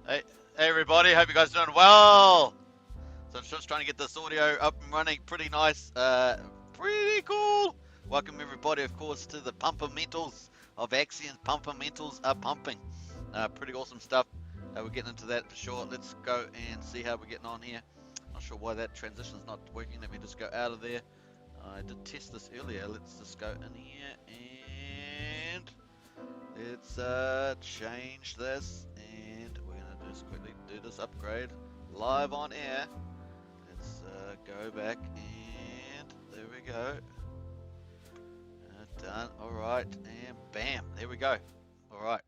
Hey, hey everybody, hope you guys are doing well. So I'm just trying to get this audio up and running. Pretty nice, pretty cool. Welcome everybody, of course, to the Pumpamentals of Axion. Pumpamentals are pumping. Pretty awesome stuff. We're getting into that for sure. Let's go and see how we're getting on here. Not sure why that transition is not working. Let me just go out of there. I did test this earlier. Let's just go in here and let's change this, and we're gonna just quickly do this upgrade live on air. Let's go back, and there we go. Done. All right, and bam, there we go. All right,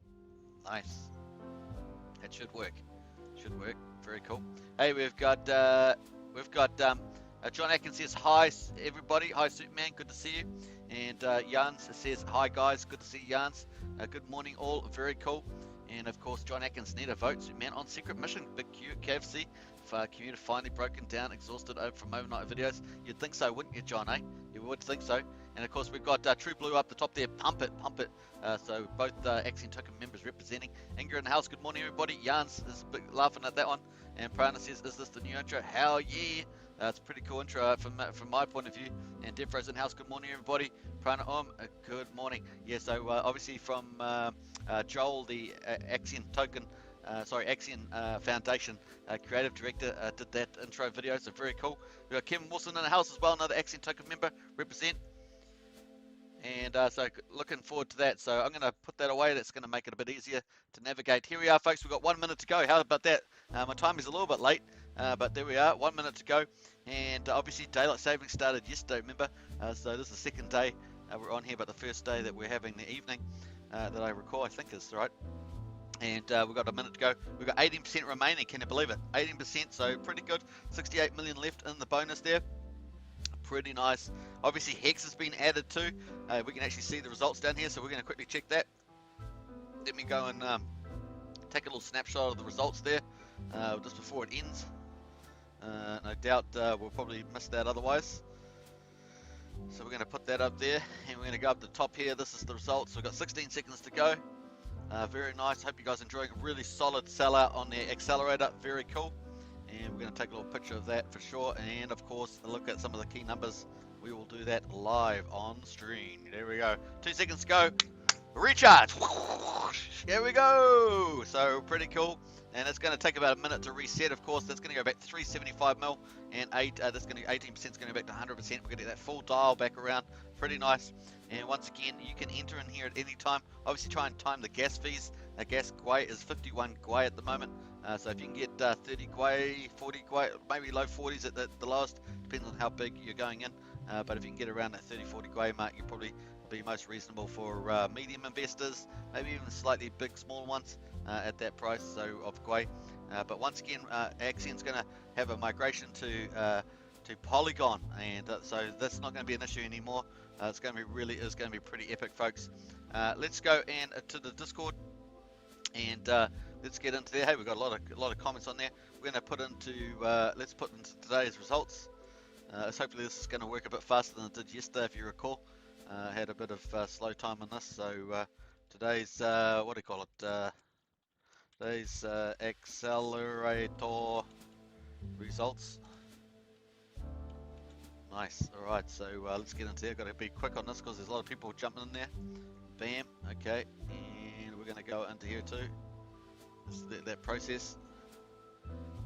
nice. That should work. Should work. Very cool. Hey, we've got John Atkins says hi everybody. Hi Superman, good to see you. And Jans says hi guys, good to see you Jans. Good morning all, very cool. And of course John Atkins, need a vote Superman on secret mission. Big Q KFC. Community finally broken down, exhausted from overnight videos. You'd think so, wouldn't you, John? You would think so. And of course we've got True Blue up the top there. Pump it, pump it. So both Axion Token members representing. Ingrid in the house. Good morning everybody. Jans is laughing at that one. And Prana says, is this the new intro? Hell yeah. It's a pretty cool intro from my point of view. And Defro's in house. Good morning everybody. Prana good morning. Yeah, so obviously from Joel, the Axion Token Axion Foundation creative director, did that intro video, so very cool. We've got Kevin Wilson in the house as well, another Axion Token member, represent. And so looking forward to that. So I'm going to put that away. That's going to make it a bit easier to navigate. Here we are, folks. We've got 1 minute to go. How about that? My time is a little bit late, but there we are. 1 minute to go. And obviously, daylight savings started yesterday, remember? So this is the second day we're on here, but the first day that we're having the evening that I recall, I think is right. And we've got a minute to go. We've got 18% remaining. Can you believe it? 18%, so pretty good. 68 million left in the bonus there. Pretty nice. Obviously Hex has been added too. We can actually see the results down here, so we're going to quickly check that. Let me go and take a little snapshot of the results there just before it ends. No doubt we'll probably miss that otherwise. So we're going to put that up there, and we're going to go up the top here. This is the results. We've got 16 seconds to go. Very nice. Hope you guys are enjoying a really solid sellout on the accelerator. Very cool. And we're going to take a little picture of that for sure, and of course look at some of the key numbers. We will do that live on stream. There we go. 2 seconds to go. Recharge. Here we go. So pretty cool, and it's going to take about a minute to reset. Of course, that's going to go back to 375 mil, and that's going to 18% is going to go back to 100%. We're going to get that full dial back around. Pretty nice. And once again, you can enter in here at any time. Obviously, try and time the gas fees. Gas gwei is 51 gwei at the moment. So if you can get 30 gwei, 40 gwei, maybe low 40s at the lowest, depends on how big you're going in. But if you can get around that 30-40 gwei mark, you probably be most reasonable for medium investors, maybe even slightly big, small ones at that price so of gwei. But once again, Axion's going to have a migration to Polygon, and so that's not going to be an issue anymore. It's going to be pretty epic, folks. Let's go and to the Discord, and let's get into there. Hey, we've got a lot of comments on there. We're going to put into let's put into today's results. Hopefully this is going to work a bit faster than it did yesterday, if you recall. Had a bit of slow time on this, so today's what do you call it? Today's accelerator results. Nice. All right, so let's get into there. Got to be quick on this because there's a lot of people jumping in there. Bam. Okay, and we're going to go into here too. This is that process.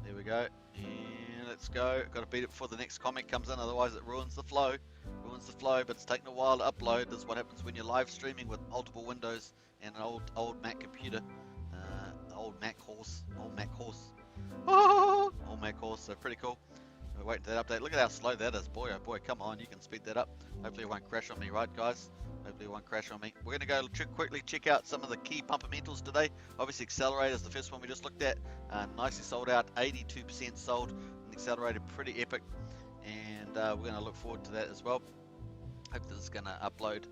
There we go. And let's go. Got to beat it before the next comment comes in, otherwise it ruins the flow. But it's taking a while to upload. This is what happens when you're live streaming with multiple windows and an old Mac computer. Old Mac horse. So pretty cool. We're waiting for that update. Look at how slow that is. Boy, oh boy, come on. You can speed that up. Hopefully it won't crash on me, right, guys? Hopefully it won't crash on me. We're going to go quickly check out some of the key pumpamentals today. Obviously, Accelerator is the first one we just looked at. Nicely sold out. 82% sold. And Accelerator, pretty epic. And we're going to look forward to that as well. Hope this is going to upload.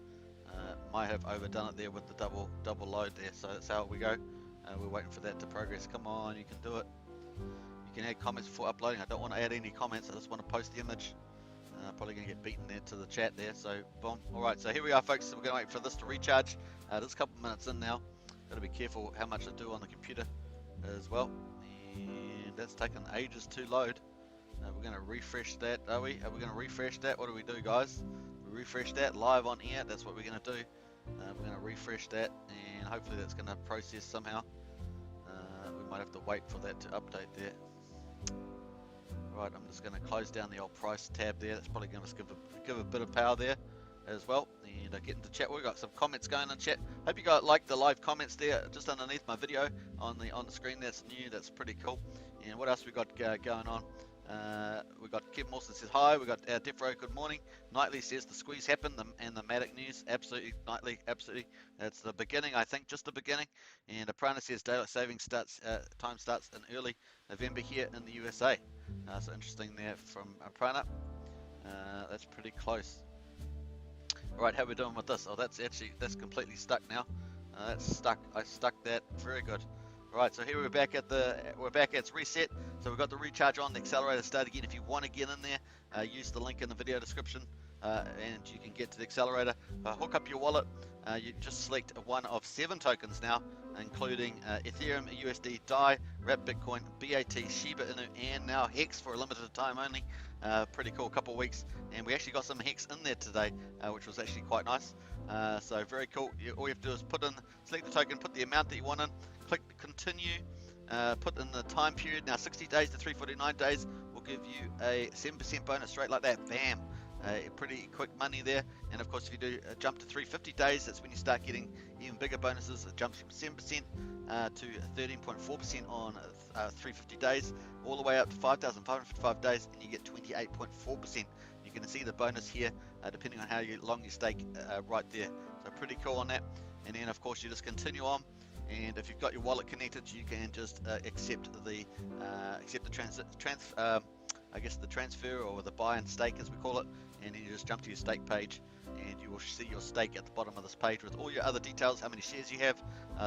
Might have overdone it there with the double load there. So that's how we go. We're waiting for that to progress. Come on, you can do it. You can add comments before uploading. I don't want to add any comments. I just want to post the image. Probably going to get beaten there to the chat there. So boom. All right. So here we are, folks. So we're going to wait for this to recharge. This is a couple minutes in now. Got to be careful how much I do on the computer. as well, and that's taken ages to load. We're going to refresh that, are we? Are we going to refresh that? What do we do, guys? We refresh that live on air. That's what we're going to do. We're going to refresh that, and hopefully that's going to process somehow. We might have to wait for that to update there. Right, I'm just going to close down the old price tab there. That's probably going to give a bit of power there as well. And get into chat. We've got some comments going on chat. Hope you guys like the live comments there just underneath my video on the screen. That's new. That's pretty cool. And what else we got going on? We got Kim Mawson says hi. We got Defro, good morning. Nightly says the squeeze happened, and the Matic news, absolutely. Nightly, absolutely. That's the beginning, I think, just the beginning. And Aprana says daylight saving time starts in early November here in the USA. So interesting there from Aprana. That's pretty close. All right, how are we doing with this? Oh, that's completely stuck now. That's stuck. I stuck that. Very good. Right, so here we're back at it's reset. So we've got the recharge on, the accelerator start again. If you want to get in there, use the link in the video description, and you can get to the accelerator. Hook up your wallet. You just select one of 7 tokens now, including Ethereum, USD, DAI, Wrap Bitcoin, BAT, Shiba Inu, and now Hex for a limited time only. Pretty cool, couple of weeks, and we actually got some Hex in there today, which was actually quite nice. So very cool. All you have to do is select the token, put the amount that you want in, click continue, put in the time period. Now 60 days to 349 days will give you a 7% bonus straight like that. Bam. Pretty quick money there. And of course, if you do jump to 350 days, that's when you start getting even bigger bonuses. It jumps from 7% to 13.4% on 350 days, all the way up to 5,555 days, and you get 28.4%. You can see the bonus here, depending on how long you stake, right there. So pretty cool on that. And then of course you just continue on. And if you've got your wallet connected, you can just accept the transfer, or the buy and stake as we call it, and then you just jump to your stake page, and you will see your stake at the bottom of this page with all your other details, how many shares you have,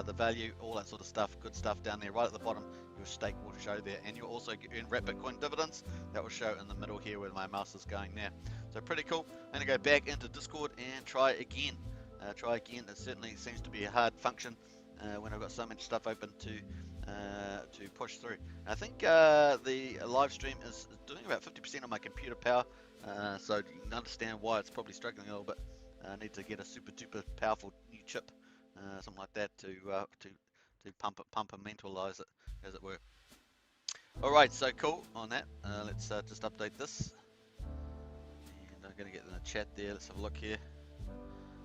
the value, all that sort of stuff, good stuff down there right at the bottom. Your stake will show there, and you'll also earn Wrap Bitcoin dividends. That will show in the middle here where my mouse is going there. So pretty cool. I'm going to go back into Discord and try again. It certainly seems to be a hard function when I've got so much stuff open to push through. I think the live stream is doing about 50% of my computer power, so you can understand why it's probably struggling a little bit. I need to get a super duper powerful new chip, something like that, to pumpamentalize it, as it were. All right, so cool on that. Let's just update this, and I'm going to get in the chat there. Let's have a look here.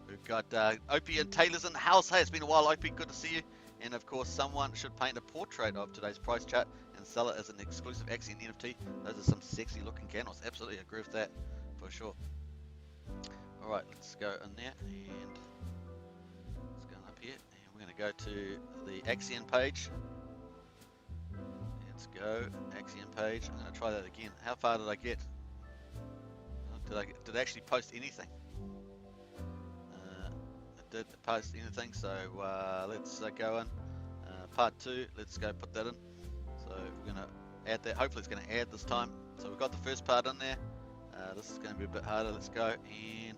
We've got Opie and Taylor's in the house. Hey, it's been a while, Opie. Good to see you. And of course, someone should paint a portrait of today's price chart and sell it as an exclusive Axion NFT. Those are some sexy looking candles. Absolutely agree with that for sure. All right, let's go in there, and let's go up here, and we're going to go to the Axion page. Let's go Axion page. I'm going to try that again. How far did I get? Did I actually post anything? Did post anything, so let's go in part 2. Let's go put that in. So we're going to add that. Hopefully it's going to add this time. So we've got the first part in there. This is going to be a bit harder. Let's go, and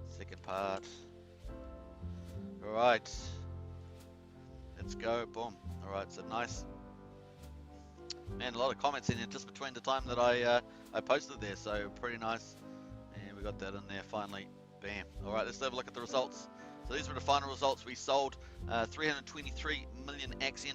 second part. All right, let's go. Boom. All right, so nice. Man, a lot of comments in here just between the time that I posted there, so pretty nice. And we got that in there finally. Bam. All right, let's have a look at the results. So these were the final results. We sold 323 million Axion,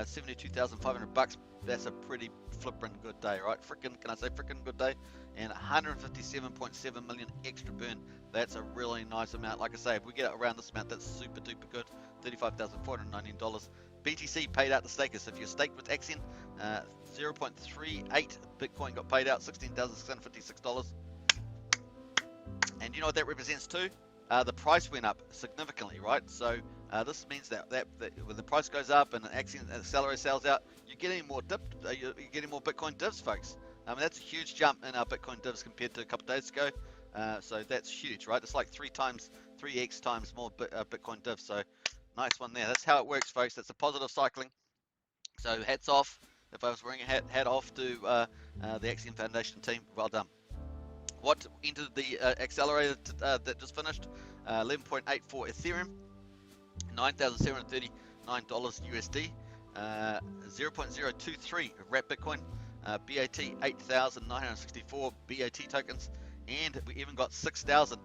72,500 bucks. That's a pretty flippin' good day, right? Can I say frickin' good day? And 157.7 million extra burn. That's a really nice amount. Like I say, if we get around this amount, that's super duper good. $35,419. BTC paid out to stakers. If you're staked with Axion, 0.38 Bitcoin got paid out, $16,656. And you know what that represents too? The price went up significantly, right? So this means that when the price goes up and the Axion accelerator sells out, you're getting more you're getting more Bitcoin divs, folks. I mean, that's a huge jump in our Bitcoin divs compared to a couple of days ago. So that's huge, right? It's like 3x times more Bitcoin divs. So nice one there. That's how it works, folks. That's a positive cycling. So hats off. If I was wearing a hat off to the Axion Foundation team. Well done. What entered the accelerator that just finished? 11.84 Ethereum, $9,739 USD, 0.023 wrap Bitcoin, BAT 8,964 BAT tokens, and we even got 6,000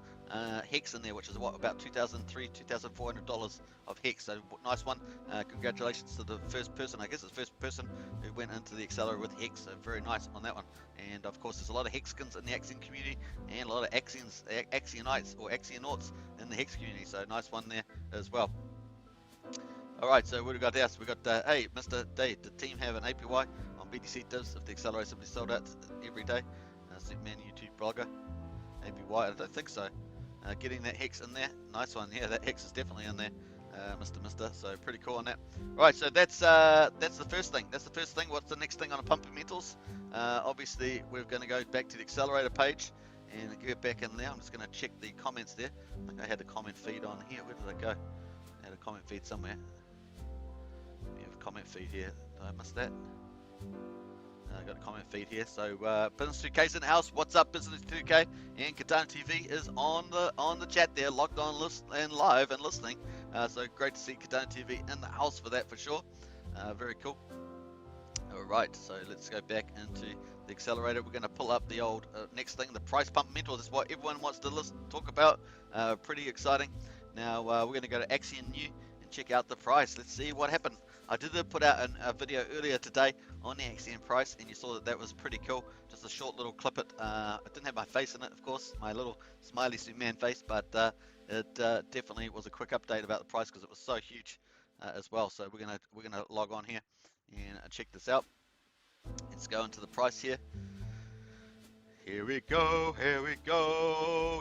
Hex in there, which is what, about $2,400 of Hex. So nice one. Congratulations to the first person, I guess it's the first person who went into the accelerator with Hex. So very nice on that one. And of course, there's a lot of Hexkins in the Axion community, and a lot of Axionites or Axionauts in the Hex community. So nice one there as well. All right, so what do we got else? We got, hey, Mr. Day, the team have an APY on BTC divs if the accelerator simply sold out every day? Superman YouTube blogger, APY, I don't think so. Getting that Hex in there, nice one. Yeah, that Hex is definitely in there, Mister. So pretty cool on that. All right, so that's the first thing. That's the first thing. What's the next thing on the Pumpamentals? Obviously, we're going to go back to the accelerator page and get back in there. I'm just going to check the comments there. I think I had the comment feed on here. Where did I go? I had a comment feed somewhere. We have a comment feed here. Did I miss that? I got a comment feed here. So Business 2K's in the house. What's up, Business 2K? And Cardano TV is on the chat there, logged on, and live and listening. So great to see Cardano TV in the house for that for sure. Very cool. All right, so let's go back into the accelerator. We're going to pull up the old next thing, the price Pumpamentals. That's what everyone wants to talk about. Pretty exciting. Now we're going to go to Axion New and check out the price. Let's see what happened. I did put out a video earlier today on the Axion price, and you saw that was pretty cool. Just a short little clip. It didn't have my face in it, of course, my little smiley Superman face, but it definitely was a quick update about the price because it was so huge as well. So we're gonna log on here and check this out. Let's go into the price here. Here we go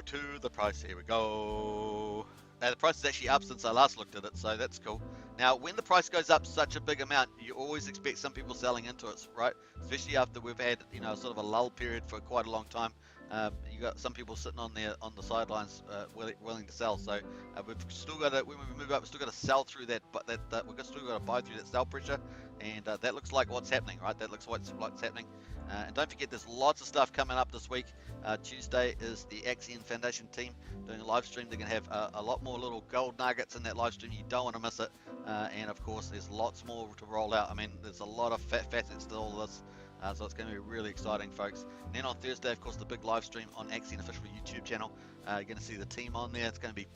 to the price. Here we go. The price is actually up since I last looked at it, so that's cool. Now, when the price goes up such a big amount, you always expect some people selling into it, right? Especially after we've had, sort of a lull period for quite a long time. You got some people sitting on the sidelines, willing to sell. So we've still got to, when we move up, we've still got to sell through that, but we've still got to buy through that sell pressure, and that looks like what's happening, right? That looks like what's happening. And don't forget, there's lots of stuff coming up this week. Tuesday is the Axion Foundation team doing a live stream. They're going to have a lot more little gold nuggets in that live stream. You don't want to miss it. And of course, there's lots more to roll out. I mean, there's a lot of facets to all this. So it's going to be really exciting, folks. And then on Thursday, of course, the big live stream on Axion official YouTube channel. You're going to see the team on there. It's going to be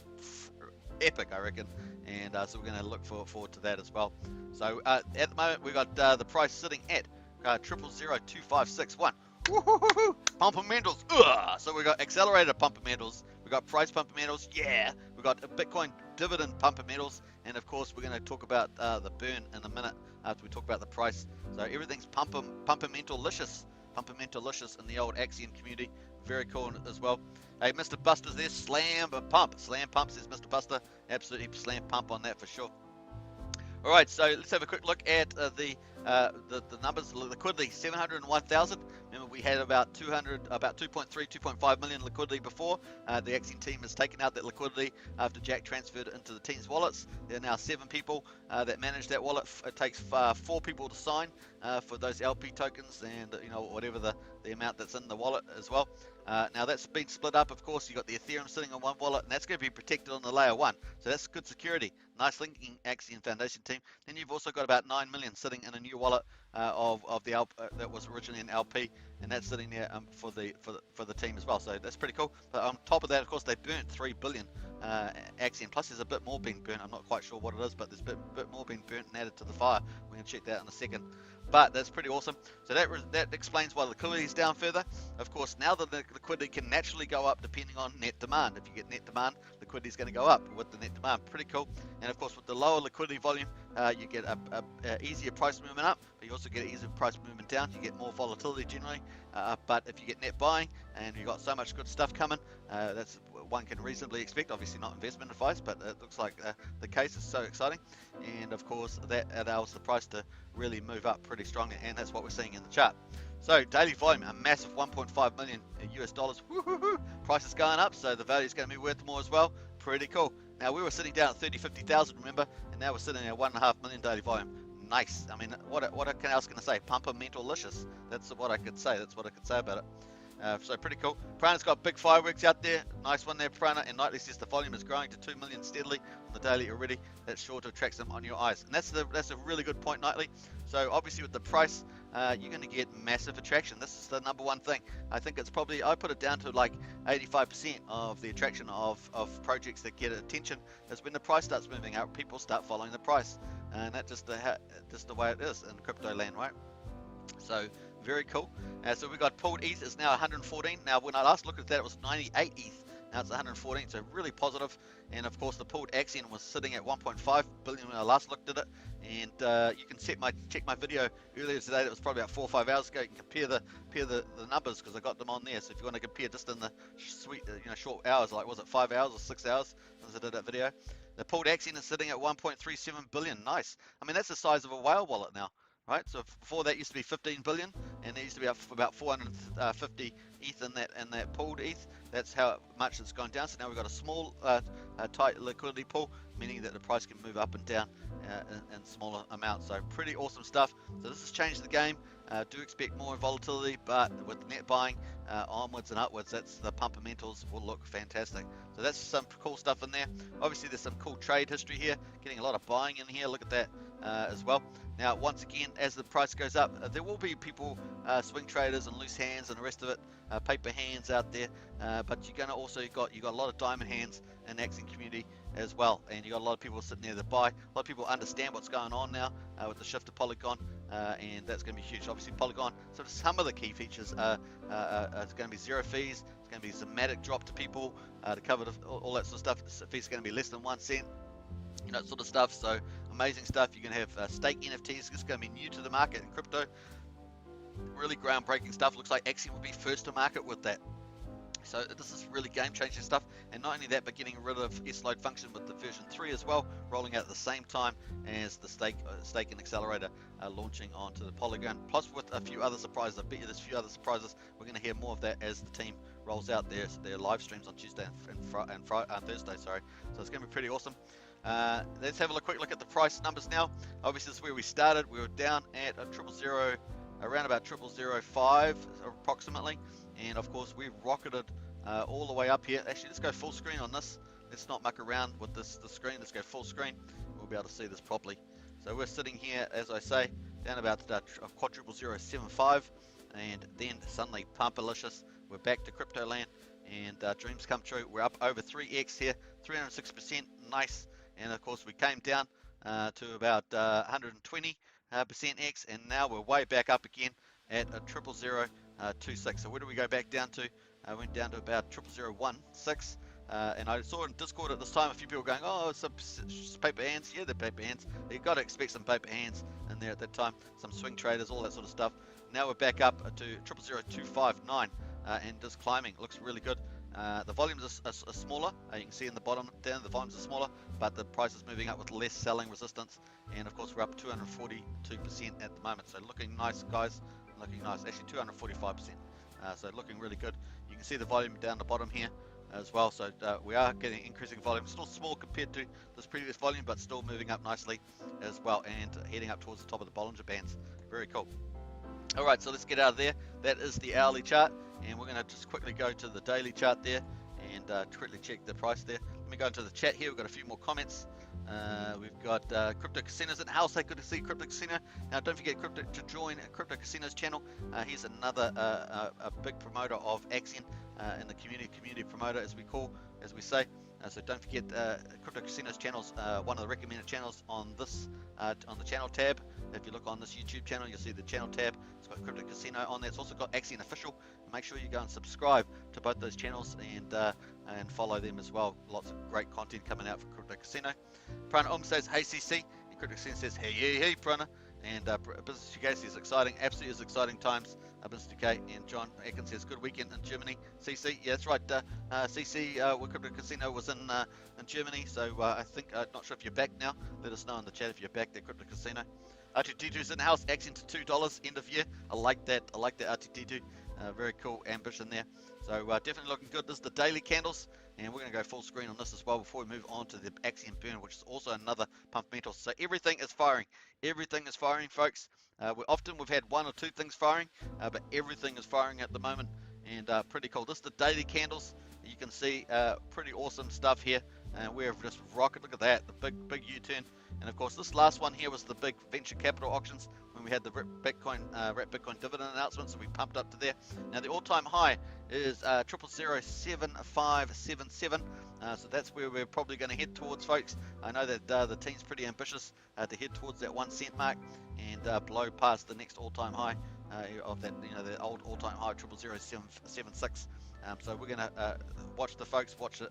epic, I reckon. And so we're going to look forward to that as well. So at the moment, we've got the price sitting at 0.002561. Woohoo! Pumpamentals. So we got accelerated Pumpamentals. We got price Pumpamentals. Yeah. We got a Bitcoin dividend Pumpamentals. And of course, we're going to talk about the burn in a minute after we talk about the price. So everything's Pumpamental-licious. Pumpamental-licious in the old Axion community. Very cool as well. Hey, Mr. Buster's there. Slam pump. Slam pump, says Mr. Buster. Absolutely slam pump on that for sure. All right, so let's have a quick look at the numbers. Liquidity, 701,000. Remember, we had about 2.3, 2.5 million liquidity before. The Axion team has taken out that liquidity after Jack transferred it into the team's wallets. There are now 7 people that manage that wallet. It takes 4 people to sign for those LP tokens, and whatever the amount that's in the wallet as well. Now that's been split up, of course. You've got the Ethereum sitting on one wallet, and that's going to be protected on the layer 1. So that's good security. Nice linking Axion Foundation team. Then you've also got about 9 million sitting in a new wallet of the that was originally an LP, and that's sitting there for the team as well. So that's pretty cool. But on top of that, of course, they burnt 3 billion Axion. Plus, there's a bit more being burnt. I'm not quite sure what it is, but there's a bit more being burnt and added to the fire. We're going to check that out in a second. But that's pretty awesome. So that explains why liquidity is down further. Of course, now the liquidity can naturally go up depending on net demand. If you get net demand, liquidity is going to go up with the net demand. Pretty cool. And of course, with the lower liquidity volume, you get a easier price movement up, but you also get an easier price movement down. You get more volatility generally. But if you get net buying and you've got so much good stuff coming, that's one can reasonably expect. Obviously not investment advice, but it looks like the case is so exciting. And of course, that allows the price to really move up pretty strongly, and that's what we're seeing in the chart. So daily volume, a massive 1.5 million US dollars. Woo-hoo-hoo. Price is going up, so the value is going to be worth more as well. Pretty cool. Now we were sitting down at 50,000, remember, and now we're sitting at 1.5 million daily volume. Nice. I mean, what else can I say? Pumpamental-licious. That's what I could say. That's what I could say about it. So pretty cool. Prana's got big fireworks out there. Nice one there, Prana. And Nightly says the volume is growing to 2 million steadily on the daily already. That's sure to attract them on your eyes. And that's a really good point, Nightly. So obviously with the price, you're going to get massive attraction. This is the number one thing. I think it's probably, I put it down to like 85% of the attraction of projects that get attention is when the price starts moving up. People start following the price. And that's just the way it is in crypto land, right? So very cool. So we got pooled ETH is now 114. Now when I last looked at that, it was 98 ETH. Now it's 114, so really positive. And of course the pooled Axion was sitting at 1.5 billion when I last looked at it. And you can check my video earlier today. That was probably about 4 or 5 hours ago. You can compare the numbers because I got them on there. So if you want to compare just in the short hours, like was it 5 hours or 6 hours since I did that video? The pooled Axion is sitting at 1.37 billion. Nice. I mean that's the size of a whale wallet now. Right, so before that used to be 15 billion, and there used to be about 450 ETH in that pooled ETH. That's how much it's gone down. So now we've got a small, tight liquidity pool, meaning that the price can move up and down in smaller amounts. So pretty awesome stuff. So this has changed the game. Do expect more volatility, but with net buying onwards and upwards, that's the PUMPAMENTALS will look fantastic. So that's some cool stuff in there. Obviously, there's some cool trade history here. Getting a lot of buying in here. Look at that as well. Now, once again, as the price goes up, there will be people, swing traders and loose hands and the rest of it, paper hands out there. But you're going to also you got a lot of diamond hands in the Axion community as well, and you got a lot of people sitting there that buy. A lot of people understand what's going on now with the shift to Polygon, and that's going to be huge. Obviously, Polygon. So some of the key features are going to be zero fees. It's going to be somatic drop to people to cover all that sort of stuff. The fees are going to be less than 1 cent. Sort of stuff. So amazing stuff. You're going to have stake NFTs. It's going to be new to the market in crypto. Really groundbreaking stuff. Looks like Axion will be first to market with that. So this is really game-changing stuff. And not only that, but getting rid of S-load function with the version 3 as well, rolling out at the same time as the stake and accelerator launching onto the Polygon. Plus with a few other surprises. I bet you there's a few other surprises. We're going to hear more of that as the team rolls out their live streams on Tuesday and Thursday. Sorry. So it's going to be pretty awesome. Let's have a quick look at the price numbers now. Obviously, this is where we started. We were down at around about 0005 approximately, and of course we've rocketed all the way up here. Actually, let's go full screen on this. Let's not muck around with the screen. Let's go full screen. We'll be able to see this properly. So we're sitting here, as I say, down about quadruple 075, and then suddenly pumpalicious. We're back to crypto land, and dreams come true. We're up over 3x here, 306%. Nice. And of course we came down to about 120% X, and now we're way back up again at a 00026. So where do we go back down to? I went down to about 00016, and I saw in Discord at this time a few people going, oh, it's some paper hands. Yeah, they're paper hands. You've got to expect some paper hands in there at that time, some swing traders, all that sort of stuff. Now we're back up to 000259 and just climbing. It looks really good. The volumes are smaller. You can see in the bottom down the volumes are smaller, but the price is moving up with less selling resistance. And of course we're up 242% at the moment. So looking nice, guys. Looking nice. Actually 245%. So looking really good. You can see the volume down the bottom here as well. So we are getting increasing volume. Still small compared to this previous volume, but still moving up nicely as well, and heading up towards the top of the Bollinger Bands. Very cool. All right, so let's get out of there. That is the hourly chart, and we're going to just quickly go to the daily chart there and quickly check the price there. Let me go into the chat here. We've got a few more comments. We've got Crypto Casinos in the house. Hey, good to see Crypto Casino. Now, don't forget to join Crypto Casino's channel. He's another a big promoter of Axion in the community promoter, as we say. So don't forget Crypto Casino's channel's one of the recommended channels on this on the channel tab. If you look on this YouTube channel, you'll see the channel tab. It's got Crypto Casino on there. It's also got Axion Official. Make sure you go and subscribe to both those channels and follow them as well. Lots of great content coming out from Crypto Casino. Prana says, hey CC. And Crypto Casino says, hey Prana. And Business UK says, exciting, absolutely is exciting times. Business UK, and John Atkins says, good weekend in Germany. CC, yeah, that's right. CC, where Crypto Casino was in Germany. So I think, not sure if you're back now. Let us know in the chat if you're back there, Crypto Casino. RTD2's in the house, Axion to $2 end of year. I like that RTD2. Very cool ambition there. So definitely looking good. This is the daily candles, and we're going to go full screen on this as well before we move on to the Axion burn, which is also another pump metal. So everything is firing. Everything is firing, folks. We've had one or two things firing, but everything is firing at the moment. and pretty cool. This is the daily candles. You can see pretty awesome stuff here. We're just rocking. Look at that, the big U-turn. And of course, this last one here was the big venture capital auctions when we had the Bitcoin dividend announcement. So we pumped up to there. Now the all-time high is 0007577. So that's where we're probably going to head towards, folks. I know that the team's pretty ambitious to head towards that 1 cent mark and blow past the next all-time high of that, the old all-time high 00076. So we're going to watch it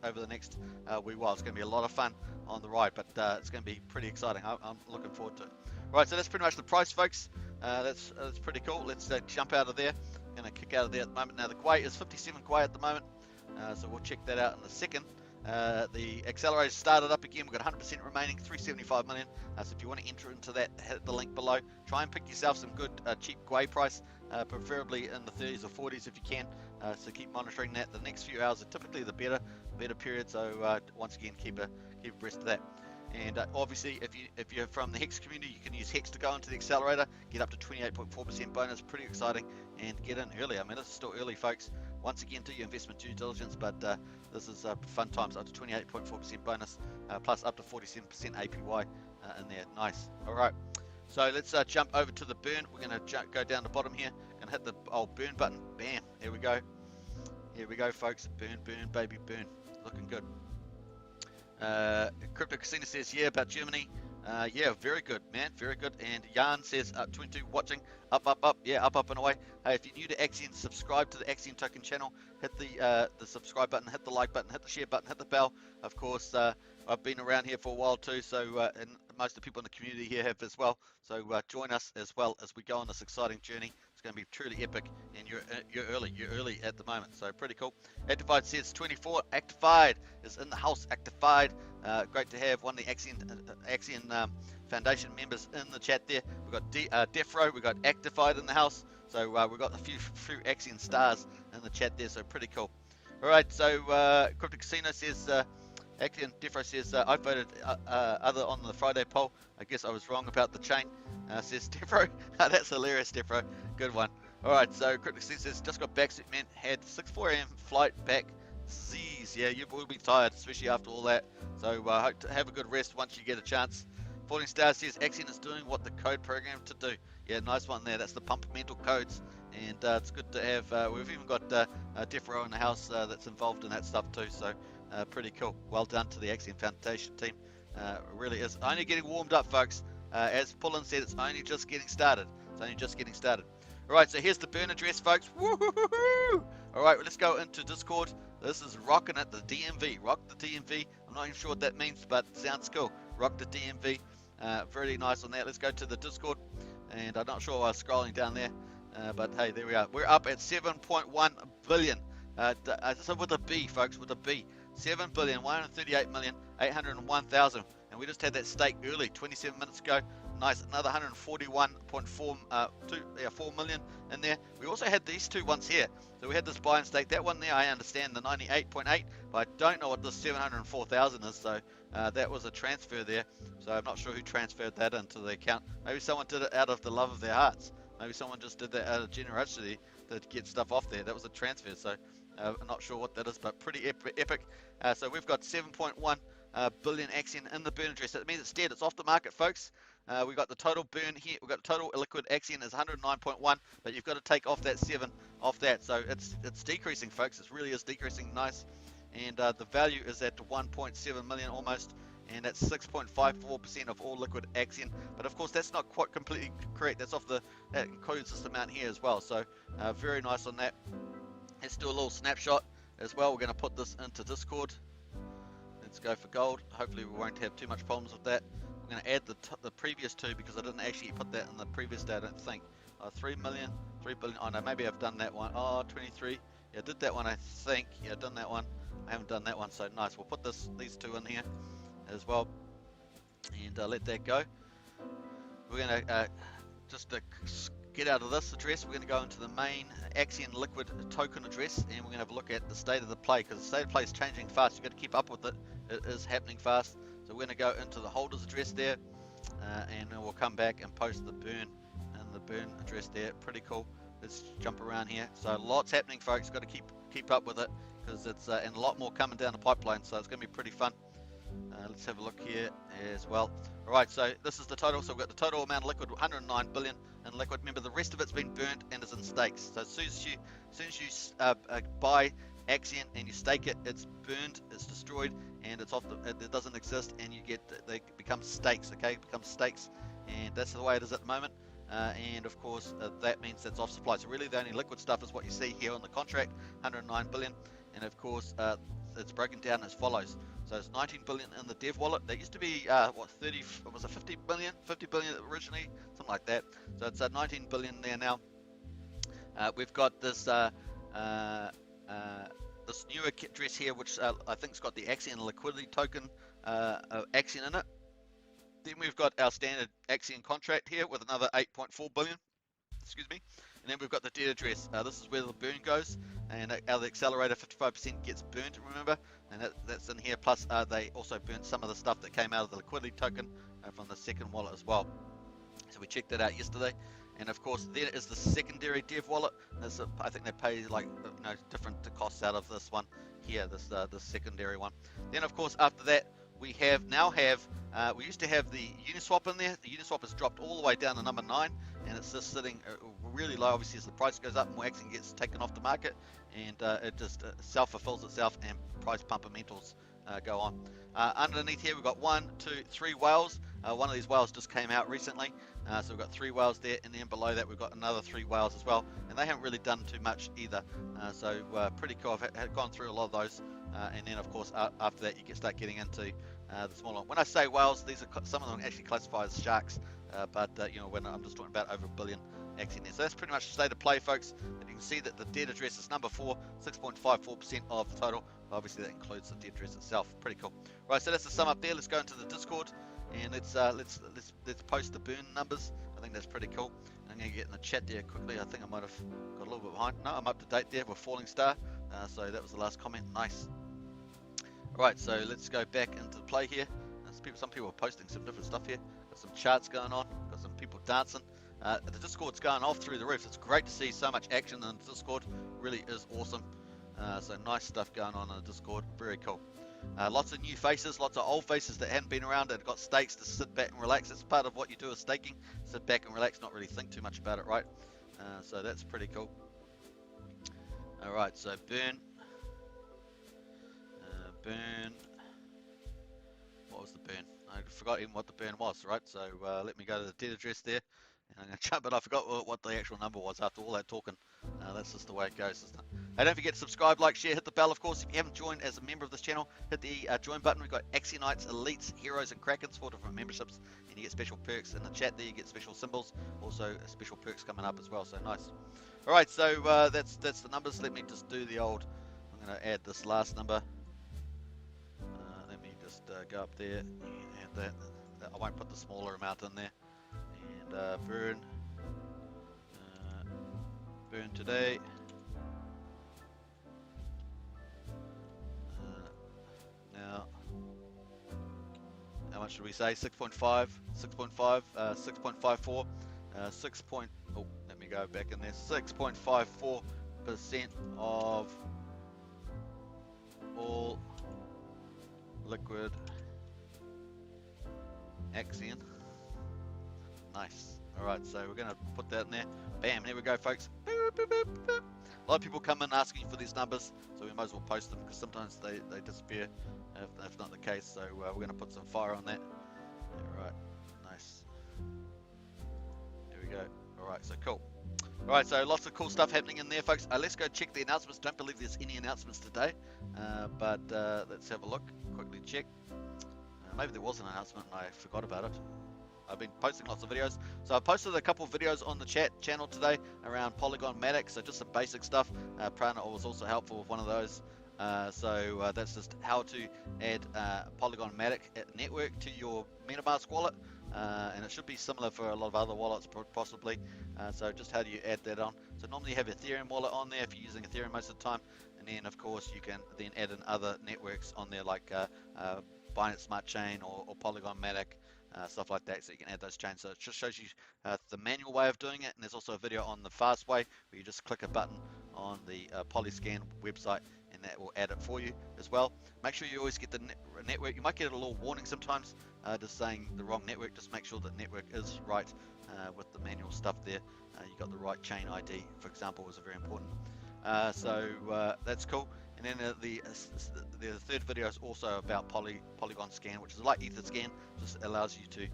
over the next wee while. It's going to be a lot of fun on the ride, but it's going to be pretty exciting. I'm looking forward to it. Right, so that's pretty much the price, folks. That's pretty cool. Let's jump out of there. Going to kick out of there at the moment. Now the Gwei is 57 Gwei at the moment, so we'll check that out in a second. The accelerator started up again. We've got 100% remaining, 375 million. So if you want to enter into that, hit the link below. Try and pick yourself some good cheap Gwei price, preferably in the 30s or 40s if you can. So keep monitoring that. The next few hours are typically the better period. So once again, keep abreast of that. And obviously, if you're from the Hex community, you can use Hex to go into the accelerator, get up to 28.4% bonus. Pretty exciting, and get in early. I mean, this is still early, folks. Once again, do your investment due diligence, but this is fun times. Up to 28.4% bonus, plus up to 47% APY in there. Nice. All right. So let's jump over to the burn. We're going to go down the bottom here and hit the old burn button. Bam. Here we go. Here we go, folks. Burn, burn, baby, burn. Looking good. Crypto Casino says, yeah, about Germany. Yeah, very good, man, very good. And Jan says, 22 watching, up, yeah, up and away. Hey, if you're new to Axion, subscribe to the Axion Token channel. Hit the subscribe button, hit the like button, hit the share button, hit the bell. Of course, I've been around here for a while too, so and most of the people in the community here have as well. So join us as well as we go on this exciting journey. It's going to be truly epic, and you're early at the moment, so pretty cool. Actified says 24. Actified is in the house. Actified, great to have one of the Axion Foundation members in the chat there. We've got Defro, we've got Actified in the house, so we've got a few Axion stars in the chat there, so pretty cool. All right, so Crypto Casino says, Axion Defro says, I voted other on the Friday poll. I guess I was wrong about the chain, says Defro. That's hilarious, Defro. Good one. All right, so Crypto Casino says, just got back, man. Had 6:04 a.m. flight back. Z's, yeah, you will be tired, especially after all that. So hope to have a good rest once you get a chance. Falling Star says, Axion is doing what the code programmed to do. Yeah, nice one there. That's the Pumpamental codes. And it's good to have, we've even got Defro in the house that's involved in that stuff too. So pretty cool. Well done to the Axion Foundation team. It really is only getting warmed up, folks. As Pullen said, it's only just getting started. It's only just getting started. All right, so here's the burn address, folks. Woo-hoo-hoo-hoo! All right, let's go into Discord. This is rocking at the DMV. Rock the DMV. I'm not even sure what that means, but sounds cool. Rock the DMV. Very nice on that. Let's go to the Discord. And I'm not sure why I was scrolling down there. But hey, there we are. We're up at 7.1 billion. So with a B, folks, with a B. 7,138,801,000. And we just had that stake early, 27 minutes ago. Nice, another 141.4 million in there. We also had these two ones here. So we had this buy and stake. That one there, I understand, the 98.8, but I don't know what this 704,000 is. So that was a transfer there. So I'm not sure who transferred that into the account. Maybe someone did it out of the love of their hearts. Maybe someone just did that out of generosity to get stuff off there. That was a transfer. So I'm not sure what that is, but pretty epic. So we've got 7.1 billion Axion in the burn address. That means it's dead. It's off the market, folks. We've got the total burn here. We've got total liquid Axion is 109.1, but you've got to take off that 7 off that. So it's decreasing, folks. It really is decreasing. Nice. And the value is at 1.7 million almost, and that's 6.54% of all liquid Axion. But of course, that's not quite completely correct. That includes this amount here as well. So very nice on that. Let's do a little snapshot as well. We're going to put this into Discord. Let's go for gold. Hopefully we won't have too much problems with that. I'm going to add the previous two because I didn't actually put that in the previous day, I don't think. 3 million, 3 billion. Oh no, maybe I've done that one. Oh, 23. Yeah, I did that one, I think. Yeah, I've done that one. I haven't done that one, so nice. We'll put these two in here as well and let that go. We're going to just get out of this address. We're going to go into the main Axion liquid token address, and we're going to have a look at the state of the play, because the state of play is changing fast. You've got to keep up with it. It is happening fast. So we're going to go into the holders address there, and then we'll come back and post the burn and the burn address there. Pretty cool. let's jump around here. So lots happening, folks. Got to keep up with it because it's and a lot more coming down the pipeline. So it's going to be pretty fun. Let's have a look here as well. All right, so this is the total. So we've got the total amount of liquid, 109 billion in liquid. Remember, the rest of it's been burnt and is in stakes. So as soon as you buy Axion and you stake it, it's burned, it's destroyed, and it's off. It doesn't exist, and they become stakes. Okay, it becomes stakes, and that's the way it is at the moment. And of course, that means that's off supply. So really, the only liquid stuff is what you see here on the contract, 109 billion, and of course, it's broken down as follows. So it's 19 billion in the dev wallet. There used to be what 30 was it 50 billion originally, something like that. So it's 19 billion there now. We've got this this new address here, which I think's got the Axion liquidity token Axion in it. Then we've got our standard Axion contract here with another 8.4 billion. Excuse me. And then we've got the dead address. This is where the burn goes, and the accelerator 55% gets burnt, remember, and that's in here. Plus they also burnt some of the stuff that came out of the liquidity token from the second wallet as well. So we checked that out yesterday. And of course, there is the secondary dev wallet. I think they pay like different costs out of this one here, this secondary one. Then of course after that we we used to have the Uniswap in there. The Uniswap has dropped all the way down to number 9, and it's just sitting really low. Obviously, as the price goes up, more Axion gets taken off the market, and it just self-fulfills itself, and price pumpamentals go on. Underneath here, we've got 1, 2, 3 whales. One of these whales just came out recently, so we've got 3 whales there, and then below that we've got another 3 whales as well, and they haven't really done too much either. So pretty cool. I've gone through a lot of those, and then of course after that you start getting into the smaller. When I say whales, these are some of them actually classify as sharks, but when I'm just talking about over 1 billion Axion there. So that's pretty much the state of play, folks. And you can see that the dead address is number 4, 6.54% of the total. Obviously that includes the dead address itself. Pretty cool. Right, so that's the sum up there. Let's go into the Discord and let's post the burn numbers. I think that's pretty cool. I'm going to get in the chat there quickly. I think I might have got a little bit behind. No, I'm up to date there with Falling Star. So that was the last comment. Nice. Right, so let's go back into the play here. Some people are posting some different stuff here. Got some charts going on. Got some people dancing. The Discord's going off through the roof. It's great to see so much action in the Discord. Really is awesome. So nice stuff going on in the Discord. Very cool. Lots of new faces, lots of old faces that hadn't been around that got stakes to sit back and relax. It's part of what you do with staking. Sit back and relax, not really think too much about it, right? So that's pretty cool. All right, so burn. Burn. What was the burn? I forgot even what the burn was, right? So let me go to the dead address there. And I'm going to jump, but I forgot what the actual number was after all that talking. That's just the way it goes, isn't it? Hey, don't forget to subscribe, like, share, hit the bell, of course. If you haven't joined as a member of this channel, hit the join button. We've got Axionites, Elites, Heroes, and Krakens, 4 different memberships. And you get special perks in the chat there. You get special symbols. Also, special perks coming up as well, so nice. All right, so that's the numbers. Let me just do the old, I'm going to add this last number. Let me just go up there and add that. I won't put the smaller amount in there. And burn today. Now, how much did we say? 6.5, 6.5, 6.54, 6. Oh, let me go back in there. 6.54% of all liquid Axion. Nice. Alright, so we're going to put that in there. Bam, there we go, folks. Boop, boop, boop, boop. A lot of people come in asking for these numbers, so we might as well post them because sometimes they disappear if not the case. So we're going to put some fire on that. Alright, nice. There we go. Alright, so cool. Alright, so lots of cool stuff happening in there, folks. Let's go check the announcements. Don't believe there's any announcements today, but let's have a look. Quickly check. Maybe there was an announcement and I forgot about it. I've been posting lots of videos. So I posted a couple of videos on the chat channel today around Polygon Matic, so just some basic stuff. Prana was also helpful with one of those. So that's just how to add Polygon Matic network to your MetaMask wallet. And it should be similar for a lot of other wallets possibly. So just how do you add that on? So normally you have Ethereum wallet on there if you're using Ethereum most of the time. And then of course you can then add in other networks on there like Binance Smart Chain or Polygon Matic. stuff like that, so you can add those chains. So it just shows you the manual way of doing it, and there's also a video on the fast way where you just click a button on the Polyscan website and that will add it for you as well. Make sure you always get the network. You might get a little warning sometimes just saying the wrong network. Just make sure the network is right with the manual stuff there. You got the right chain ID, for example, is very important. So that's cool. And then the third video is also about Polygon scan, which is like Etherscan. Just allows you to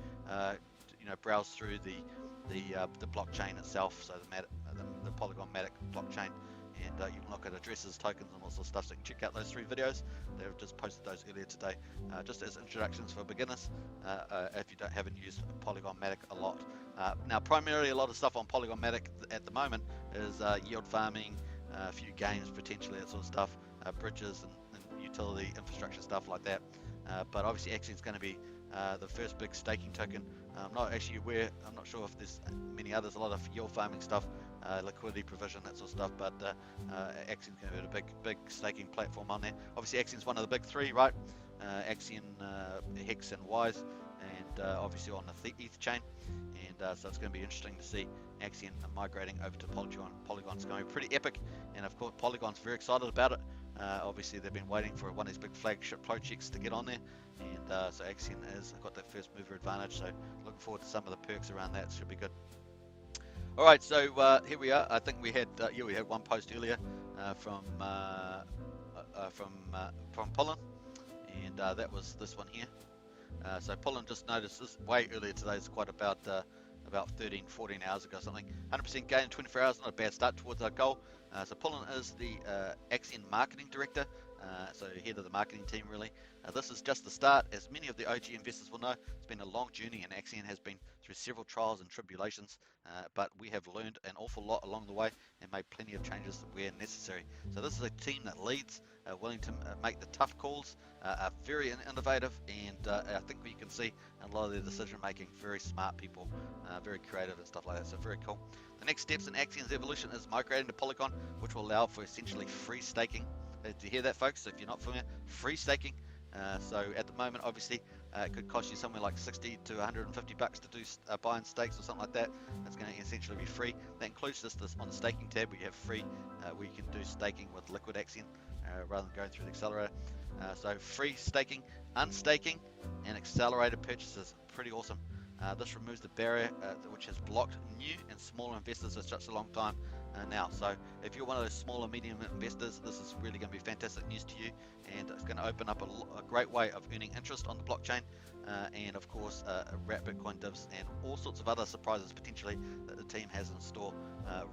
browse through the blockchain itself, so the Polygon Matic blockchain, and you can look at addresses, tokens, and all sorts of stuff. So you can check out those 3 videos. They've just posted those earlier today, just as introductions for beginners if you haven't used Polygon Matic a lot. Now, primarily a lot of stuff on Polygon Matic at the moment is yield farming, a few games potentially, that sort of stuff, bridges and utility infrastructure stuff like that. But obviously Axion's going to be the first big staking token. I'm not actually aware, I'm not sure if there's many others, a lot of yield farming stuff, liquidity provision, that sort of stuff, but Axion's going to be a big staking platform on there. Obviously Axion's one of the big 3, right? Axion, Hex, and Wise, and obviously on the ETH chain, and so it's going to be interesting to see Axion migrating over to Polygon. Polygon's going to be pretty epic, and of course Polygon's very excited about it. Obviously they've been waiting for one of these big flagship projects to get on there, and so Axion has got that first mover advantage, so looking forward to some of the perks around that. Should be good. Alright, so here we are. I think we had one post earlier from Polygon, and that was this one here. So Polygon just noticed this way earlier today. It's quite about 13, 14 hours ago, something. 100% gain in 24 hours, not a bad start towards our goal. So Polygon is the Axion marketing director, so head of the marketing team really. This is just the start. As many of the OG investors will know, it's been a long journey, and Axion has been through several trials and tribulations, but we have learned an awful lot along the way and made plenty of changes where necessary. So this is a team that leads, willing to make the tough calls, are very innovative, and I think you can see a lot of their decision making, very smart people, very creative and stuff like that, so very cool. The next steps in Axion's evolution is migrating to Polygon, which will allow for essentially free staking. Do you hear that, folks? If you're not familiar, free staking. So at the moment, obviously, it could cost you somewhere like 60 to 150 bucks to do buy and stakes or something like that. That's going to essentially be free. That includes this on the staking tab, where you have free, where you can do staking with liquid Axion rather than going through the accelerator. So free staking, unstaking, and accelerated purchases. Pretty awesome. This removes the barrier which has blocked new and smaller investors for such a long time now. So if you're one of those smaller medium investors, this is really going to be fantastic news to you, and it's going to open up a great way of earning interest on the blockchain, and of course wrap Bitcoin divs and all sorts of other surprises potentially that the team has in store.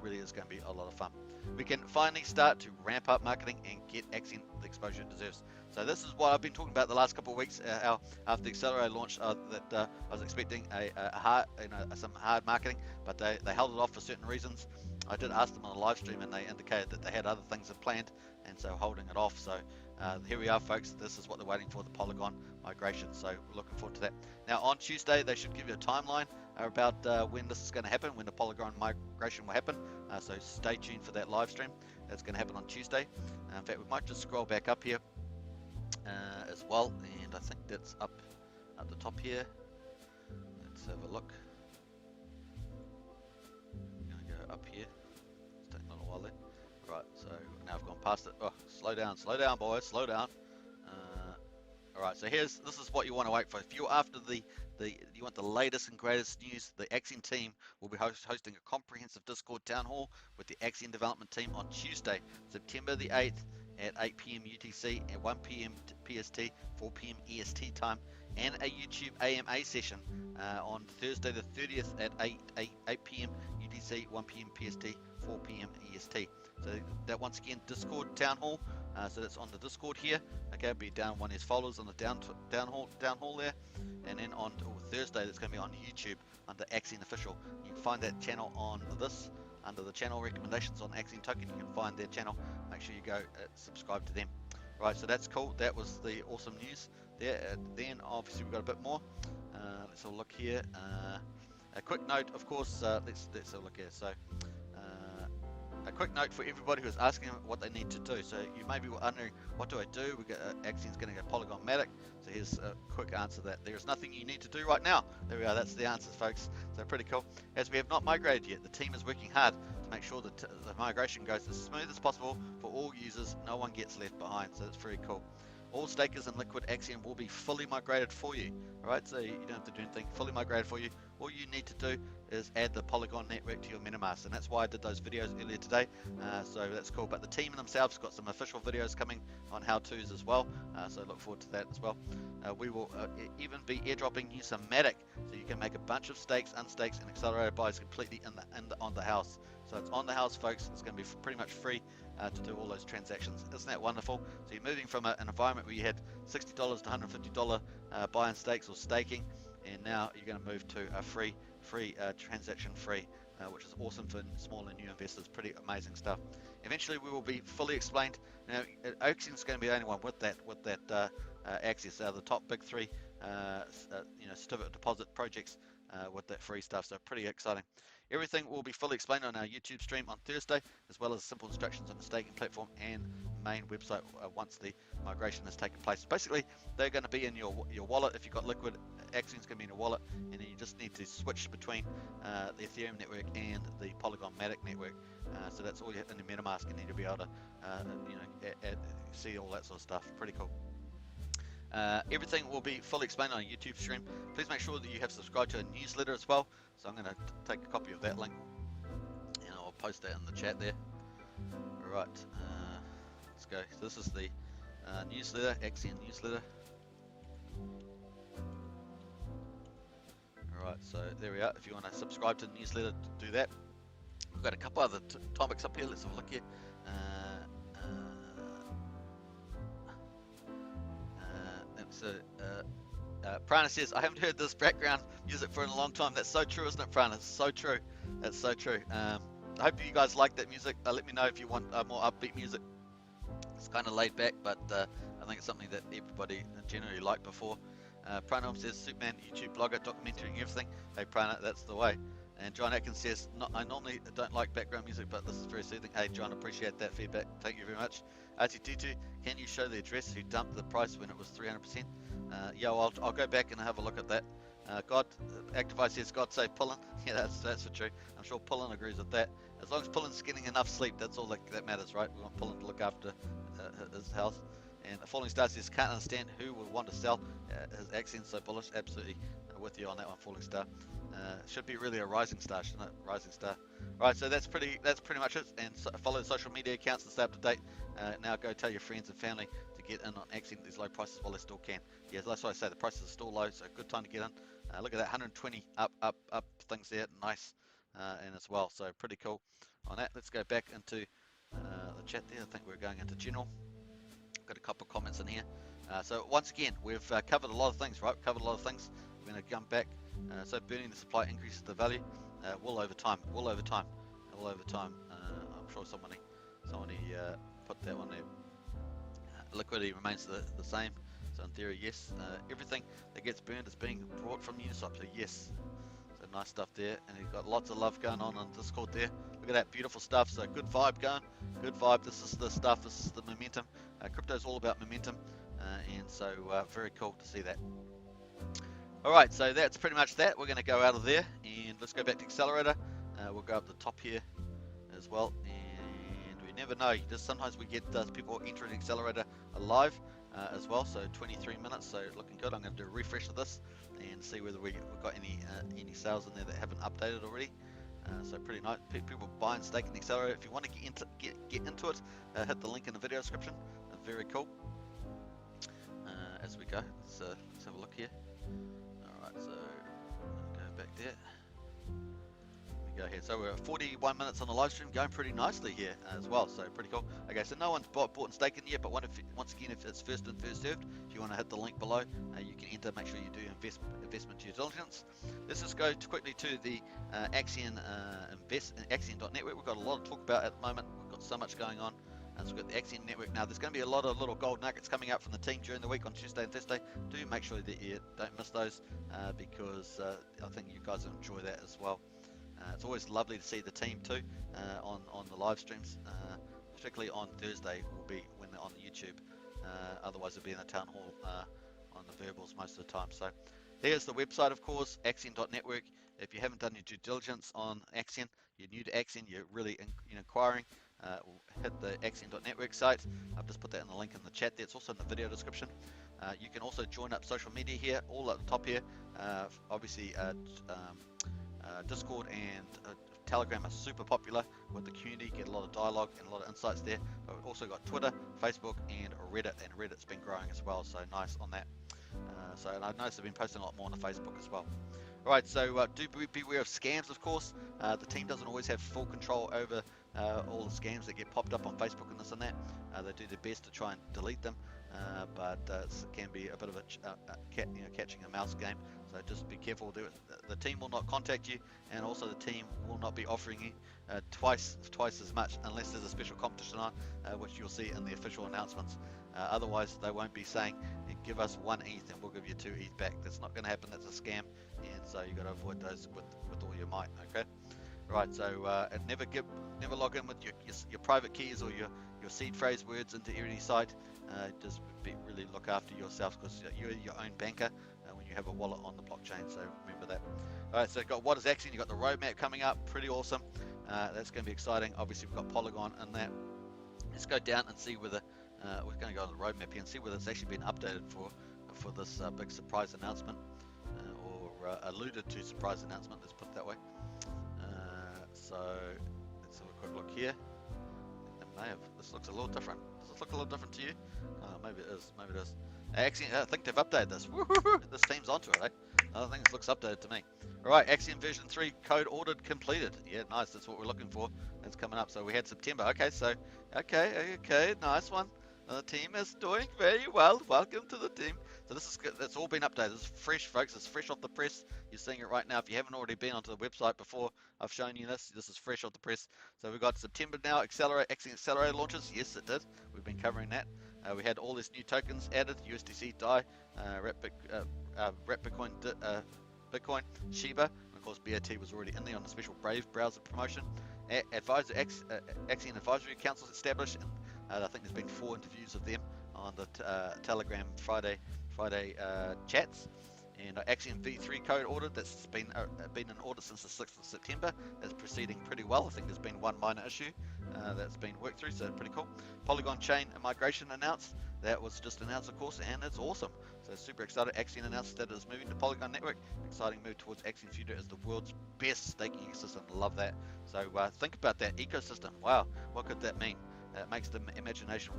Really is going to be a lot of fun. We can finally start to ramp up marketing and get Axion the exposure it deserves. So this is what I've been talking about the last couple of weeks after the Accelerator launch, that I was expecting some hard marketing, but they held it off for certain reasons. I did ask them on a live stream, and they indicated that they had other things planned, and so holding it off. So here we are, folks. This is what they're waiting for, the Polygon migration. So we're looking forward to that. Now on Tuesday, they should give you a timeline about when this is going to happen, when the Polygon migration will happen. So stay tuned for that live stream. That's going to happen on Tuesday. In fact, we might just scroll back up here as well, and I think that's up at the top here. Let's have a look. I'm going to go up here. It's taking a little while there. Right, so now I've gone past it. Oh, slow down, boys, slow down. Alright, so this is what you want to wait for. If you're after you want the latest and greatest news, the Axion team will be hosting a comprehensive Discord town hall with the Axion development team on Tuesday, September the 8th at 8 PM UTC and 1 PM PST, 4 PM EST time, and a YouTube AMA session on Thursday the 30th at 8 PM UTC, 1 PM PST, 4 PM EST. So that, once again, Discord town hall. So that's on the Discord here. Okay, it'll be down one of these folders on the down hall there, and then on Thursday that's going to be on YouTube under Axion Official. You can find that channel on this under the channel recommendations on Axion Token. You can find their channel. Make sure you go subscribe to them. Right, so that's cool. That was the awesome news there. Then obviously we've got a bit more. Let's have a look here. A quick note, of course. Let's have a look here. So a quick note for everybody who's asking what they need to do. So you may be wondering, what do I do? We got Axion's going to go Polygon Matic. So here's a quick answer to that. There is nothing you need to do right now. There we are. That's the answers, folks. So pretty cool. As we have not migrated yet, the team is working hard to make sure that the migration goes as smooth as possible for all users. No one gets left behind. So that's very cool. All stakers in Liquid Axion will be fully migrated for you. All right, so you don't have to do anything. Fully migrated for you. All you need to do is add the Polygon network to your MetaMask, and that's why I did those videos earlier today. So that's cool. But the team themselves got some official videos coming on how-tos as well. So look forward to that as well. We will even be airdropping you some Matic, so you can make a bunch of stakes, unstakes, and accelerator buys completely on the house. So it's on the house, folks. It's going to be pretty much free to do all those transactions. Isn't that wonderful? So you're moving from an environment where you had $60 to $150 buy and stakes or staking, and now you're going to move to a free transaction free, which is awesome for small and new investors. Pretty amazing stuff. Eventually we will be fully explained. Now Axion's going to be the only one with that access. The top big three certificate deposit projects with that free stuff. So pretty exciting. Everything will be fully explained on our YouTube stream on Thursday, as well as simple instructions on the staking platform and main website once the migration has taken place. Basically, they're going to be in your wallet. If you've got Liquid, Axion's going to be in your wallet, and then you just need to switch between the Ethereum network and the Polygon Matic network. So that's all you have in the MetaMask. You need to be able to see all that sort of stuff. Pretty cool. Everything will be fully explained on a YouTube stream. Please make sure that you have subscribed to a newsletter as well. So I'm going to take a copy of that link, and I'll post that in the chat there. All right, let's go. So this is the newsletter, Axion newsletter. All right, so there we are. If you want to subscribe to the newsletter, do that. We've got a couple other topics up here. Let's have a look here. Prana says, I haven't heard this background music for a long time. That's so true, isn't it, Prana? It's so true. That's so true. I hope you guys like that music. Let me know if you want more upbeat music. It's kind of laid back, but I think it's something that everybody generally liked before. Prana says, Superman, YouTube blogger, documenting everything. Hey, Prana, that's the way. And John Atkins says, I normally don't like background music, but this is very soothing. Hey, John, appreciate that feedback. Thank you very much. RT22, can you show the address who dumped the price when it was 300%? Yeah, well, I'll go back and have a look at that. God, Activise says, God save Pullen. Yeah, that's for true. I'm sure Pullen agrees with that. As long as Pullen's getting enough sleep, that's all that matters, right? We want Pullen to look after his health. And Falling Star says, can't understand who would want to sell his Axion so bullish. Absolutely with you on that one, Falling Star. Should be really a rising star, shouldn't it? Rising star. Right, so that's pretty much it. And follow the social media accounts to stay up to date. Now go tell your friends and family to get in on Axion at these low prices while they still can. Yeah, that's why I say the prices are still low, so good time to get in. Look at that, 120 up things there, nice, and as well. So pretty cool on that. Let's go back into the chat there. I think we're going into general. Got a couple of comments in here. So once again, we've covered a lot of things, right? Covered a lot of things. We're going to jump back. So burning the supply increases the value. Will over time. I'm sure somebody put that one there. Liquidity remains the same. So in theory, yes. Everything that gets burned is being brought from Uniswap. So yes. So nice stuff there. And you've got lots of love going on Discord there. Look at that beautiful stuff. So good vibe going. Good vibe. This is the stuff. This is the momentum. Crypto's all about momentum. And so very cool to see that. Alright, so that's pretty much that. We're going to go out of there and let's go back to Accelerator. We'll go up the top here as well, and we never know, just sometimes we get people entering Accelerator live as well, so 23 minutes, so looking good. I'm going to do a refresh of this and see whether we've got any sales in there that haven't updated already. So pretty nice. People buying, staking the Accelerator. If you want to get into it, hit the link in the video description. Very cool. As we go, let's have a look here. Alright, so go back there. We go here. So we're at 41 minutes on the live stream, going pretty nicely here as well. So pretty cool. Okay, so no one's bought and staken yet, but once again, if it's first in, first served, if you want to hit the link below, you can enter. Make sure you do investment due diligence. Let's just go quickly to the Axion Axion.network. We've got a lot to talk about at the moment. We've got so much going on. So we've got the Axion network now. There's going to be a lot of little gold nuggets coming out from the team during the week on Tuesday and Thursday. Do make sure that you don't miss those because I think you guys will enjoy that as well. It's always lovely to see the team too on the live streams, particularly on Thursday will be when they're on the YouTube. Otherwise it'll be in the town hall on the verbals most of the time. So here's the website, of course, Axion.network. If you haven't done your due diligence on Axion, you're new to Axion, you're really inquiring, hit the Axion.network site. I've just put that in the link in the chat there. It's also in the video description. You can also join up social media here, all at the top here. Obviously, Discord and Telegram are super popular with the community, get a lot of dialogue and a lot of insights there. But we've also got Twitter, Facebook, and Reddit's been growing as well, so nice on that. And I noticed I've been posting a lot more on the Facebook as well. Alright, so do beware of scams, of course. The team doesn't always have full control over all the scams that get popped up on Facebook and this and that. They do their best to try and delete them, but it can be a bit of a catching a mouse game. So just be careful. The team will not contact you, and also the team will not be offering you twice as much unless there's a special competition on, which you'll see in the official announcements. Otherwise, they won't be saying, give us 1 ETH and we'll give you 2 ETH back. That's not going to happen. That's a scam, and so you got to avoid those with all your might. Okay. Right. So never log in with your private keys or your seed phrase words into any site. Just really look after yourself, because you're your own banker when you have a wallet on the blockchain. So remember that. All right. So got what is Axion? You got the roadmap coming up. Pretty awesome. That's going to be exciting. Obviously, we've got Polygon in that. Let's go down and see whether we're going to go on the roadmap here and see whether it's actually been updated for this big surprise announcement, or alluded to surprise announcement. Let's put it that way. So let's have a quick look here. It may have. This looks a little different. Does this look a little different to you? Maybe it is. Maybe it is. Axion, I think they've updated this. This team's onto it, eh? I think it looks updated to me. All right, Axion version 3 code ordered completed. Yeah, nice. That's what we're looking for. That's coming up. So we had September. Okay, so okay, nice one. The team is doing very well. Welcome to the team. So this is good. That's all been updated. This is fresh, folks. It's fresh off the press. You're seeing it right now. If you haven't already been onto the website before I've shown you this is fresh off the press. So we've got September now. Axion Accelerator launches. Yes, it did. We've been covering that. We had all these new tokens added: USDC, DAI, Bitcoin, Bitcoin, Shiba. And of course, BAT was already in there on the special Brave browser promotion. Axion Advisory Council established. And I think there's been 4 interviews of them on the Telegram Friday chats. And Axion V3 code ordered. That's been in order since the 6th of September. That's proceeding pretty well. I think there's been one minor issue that's been worked through, so pretty cool. Polygon chain migration announced. That was just announced, of course, and it's awesome. So super excited. Axion announced that it is moving to Polygon network. Exciting move towards Axion future as the world's best staking ecosystem. Love that. So think about that ecosystem. Wow, what could that mean? It makes the imagination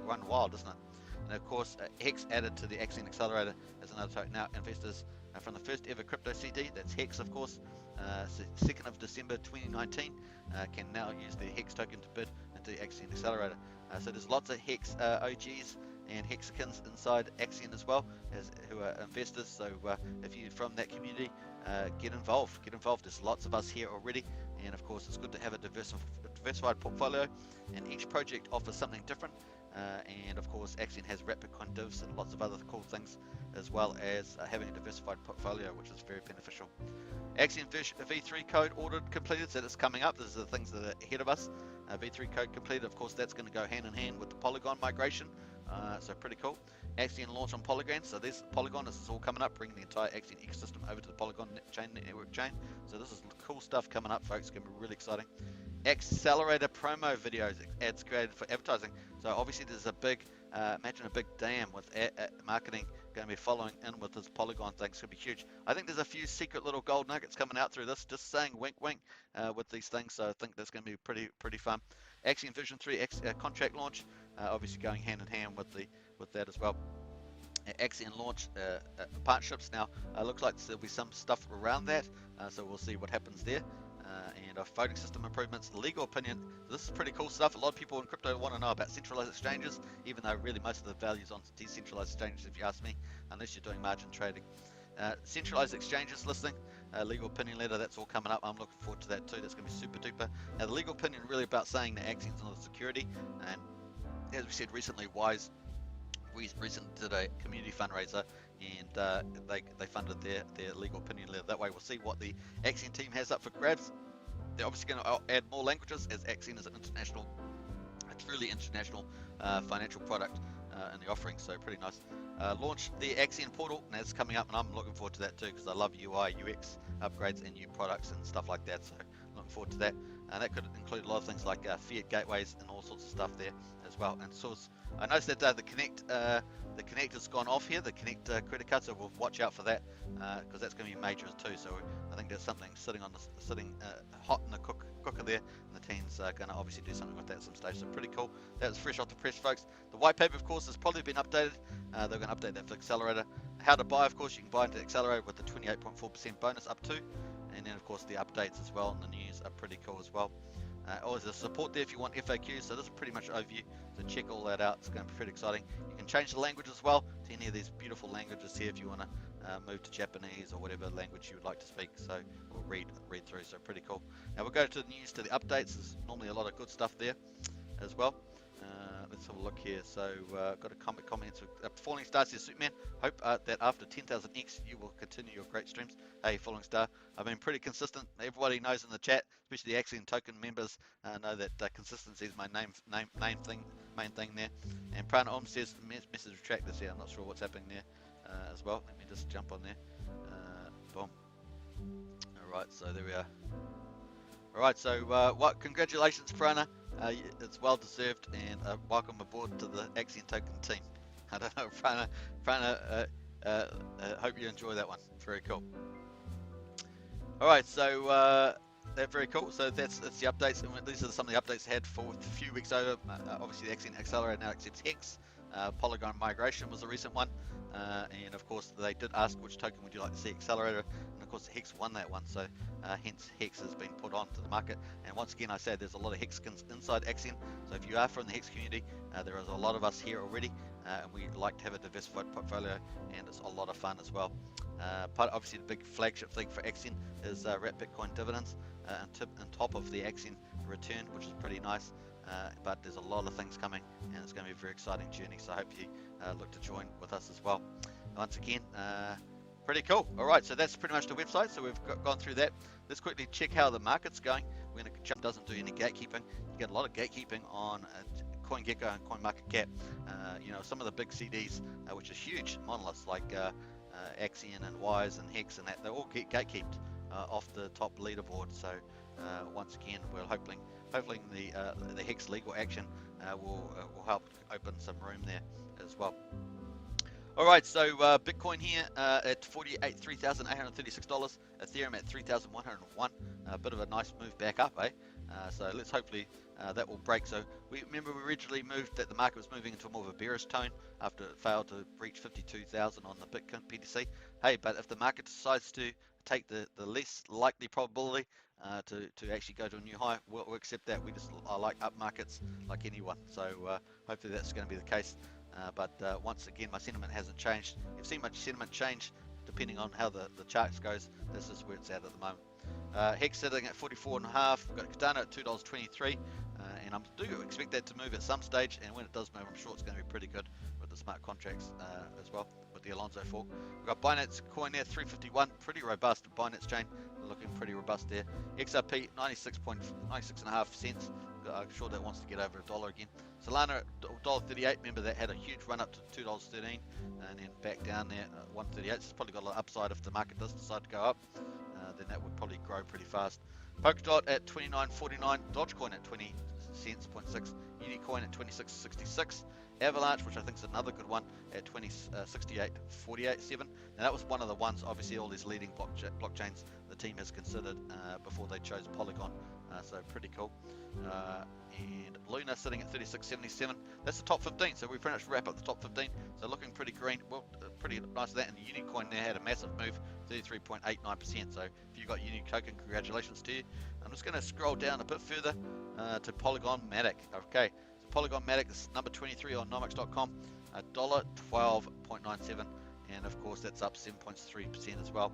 run wild, doesn't it? And of course, Hex added to the Axion Accelerator as another token. Now, investors from the first ever crypto CD, that's Hex, of course, 2nd of December 2019, can now use the Hex token to bid into the Axion Accelerator. So there's lots of Hex OGs and Hexicans inside Axion as well, who are investors. So if you're from that community, get involved. There's lots of us here already, and of course, it's good to have a diversified portfolio, and each project offers something different. And of course, Axion has Bitcoin divs and lots of other cool things, as well as having a diversified portfolio, which is very beneficial. Axion V3 code ordered completed, so it's coming up. These are the things that are ahead of us. V3 code completed, of course, that's going to go hand in hand with the Polygon migration, so pretty cool. Axion launch on Polygon, so this Polygon, this is all coming up, bringing the entire Axion ecosystem over to the Polygon network chain. So this is cool stuff coming up, folks. It's going to be really exciting. Accelerator promo videos, ads created for advertising. So obviously there's a big, imagine a big dam with marketing going to be following in with this Polygon thing. It's going to be huge. I think there's a few secret little gold nuggets coming out through this, just saying wink wink with these things. So I think that's going to be pretty fun. Axion Vision 3 contract launch, obviously going hand in hand with that as well. Axion launch partnerships now. Looks like there'll be some stuff around that, so we'll see what happens there. And voting system improvements, legal opinion. This is pretty cool stuff. A lot of people in crypto want to know about centralized exchanges, even though really most of the value is on decentralized exchanges, if you ask me, unless you're doing margin trading. Centralized exchanges listing, legal opinion letter, that's all coming up. I'm looking forward to that too. That's going to be super duper. Now the legal opinion really about saying that Axion's not a security, and as we said recently, Wise recently did a community fundraiser and they funded their legal opinion letter. That way we'll see what the Axion team has up for grabs. They're obviously going to add more languages, as Axion is an international, a truly international financial product in the offering, so pretty nice. Launch the Axion portal, and that's coming up, and I'm looking forward to that too, because I love UI, UX upgrades and new products and stuff like that, so looking forward to that. And that could include a lot of things like fiat gateways and all sorts of stuff there as well. And Soars, I noticed that the Connect has gone off here, the Connect credit card, so we'll watch out for that, because that's going to be major too. So I think there's something sitting hot in the cooker there, and the team's going to obviously do something with that at some stage. So pretty cool. That was fresh off the press, folks. The white paper, of course, has probably been updated. They're going to update that for Accelerator. How to buy, of course, you can buy into Accelerator with the 28.4% bonus up to. And then, of course, the updates as well, and the news are pretty cool as well. Always a support there if you want FAQs, so this is pretty much an overview, so check all that out. It's going to be pretty exciting. You can change the language as well to any of these beautiful languages here if you want to move to Japanese or whatever language you would like to speak, so or read through, so pretty cool. Now we'll go to the news, to the updates. There's normally a lot of good stuff there as well. Let's have a look here. So got a comments. Falling Star says, Superman, hope that after 10,000x you will continue your great streams. Hey, Falling Star, I've been pretty consistent. Everybody knows in the chat, especially the Axion token members, know that consistency is my main thing there. And Prana Om says, message retracted here. I'm not sure what's happening there as well. Let me just jump on there. Boom. All right, so there we are. All right, so congratulations, Prana. It's well deserved, and welcome aboard to the Axion token team. I don't know, Prana, hope you enjoy that one. Very cool. All right, so that's very cool. So that's the updates, and these are some of the updates I had for a few weeks over. Obviously, the Axion Accelerator now accepts Hex. Polygon migration was a recent one, and of course they did ask which token would you like to see Accelerator, and of course Hex won that one, so hence Hex has been put onto the market. And once again, I said there's a lot of Hex skins inside Axion, so if you are from the Hex community, there is a lot of us here already, and we like to have a diversified portfolio, and it's a lot of fun as well. But obviously the big flagship thing for Axion is wrap Bitcoin dividends on top of the Axion return, which is pretty nice. But there's a lot of things coming, and it's going to be a very exciting journey, so I hope you look to join with us as well. Once again, pretty cool. All right, so that's pretty much the website, so we've gone through that. Let's quickly check how the market's going. We're going to jump, doesn't do any gatekeeping. You get a lot of gatekeeping on CoinGecko and CoinMarketCap. You know, some of the big CDs, which are huge monoliths like Axion and Wise and Hex and that, they all get gatekeeped off the top leaderboard. So once again, we're hoping the Hex legal action will help open some room there as well. All right, so Bitcoin here at $3,836, Ethereum at 3,101. A bit of a nice move back up, eh? So let's hopefully that will break. So we originally moved that the market was moving into more of a bearish tone after it failed to breach 52,000 on the Bitcoin PTC. Hey, but if the market decides to take the less likely probability to actually go to a new high, we'll accept that. I like up markets like anyone, so hopefully that's going to be the case. But once again, my sentiment hasn't changed. You've seen my sentiment change depending on how the charts goes. This is where it's at the moment. Hex sitting at 44.5. We've got Cardano at $2.23, and I do expect that to move at some stage. And when it does move, I'm sure it's going to be pretty good with the smart contracts as well, with the Alonzo fork. We've got Binance coin there, 351, pretty robust. Binance chain looking pretty robust there. XRP 96.5 cents. I'm sure that wants to get over $1 again. Solana at $1.38. Remember that had a huge run up to $2.13 and then back down there at 138. It's probably got a lot of upside if the market does decide to go up. Then that would probably grow pretty fast. Polkadot at 29.49. Dogecoin at 20 cents, 0.6. Unicoin at 26.66. Avalanche, which I think is another good one, at 68.48.7. Now that was one of the ones, obviously all these leading blockchains the team has considered before they chose Polygon, so pretty cool. And Luna sitting at 36.77. That's the top 15, so we pretty much wrap up the top 15. So looking pretty green, well, pretty nice of that. And the Unicoin there had a massive move, 33.89%. So if you got Uni token, congratulations to you. I'm just going to scroll down a bit further to Polygon Matic. Okay, so Polygon Matic is number 23 on Nomics.com, $12.97, and of course that's up 7.3% as well.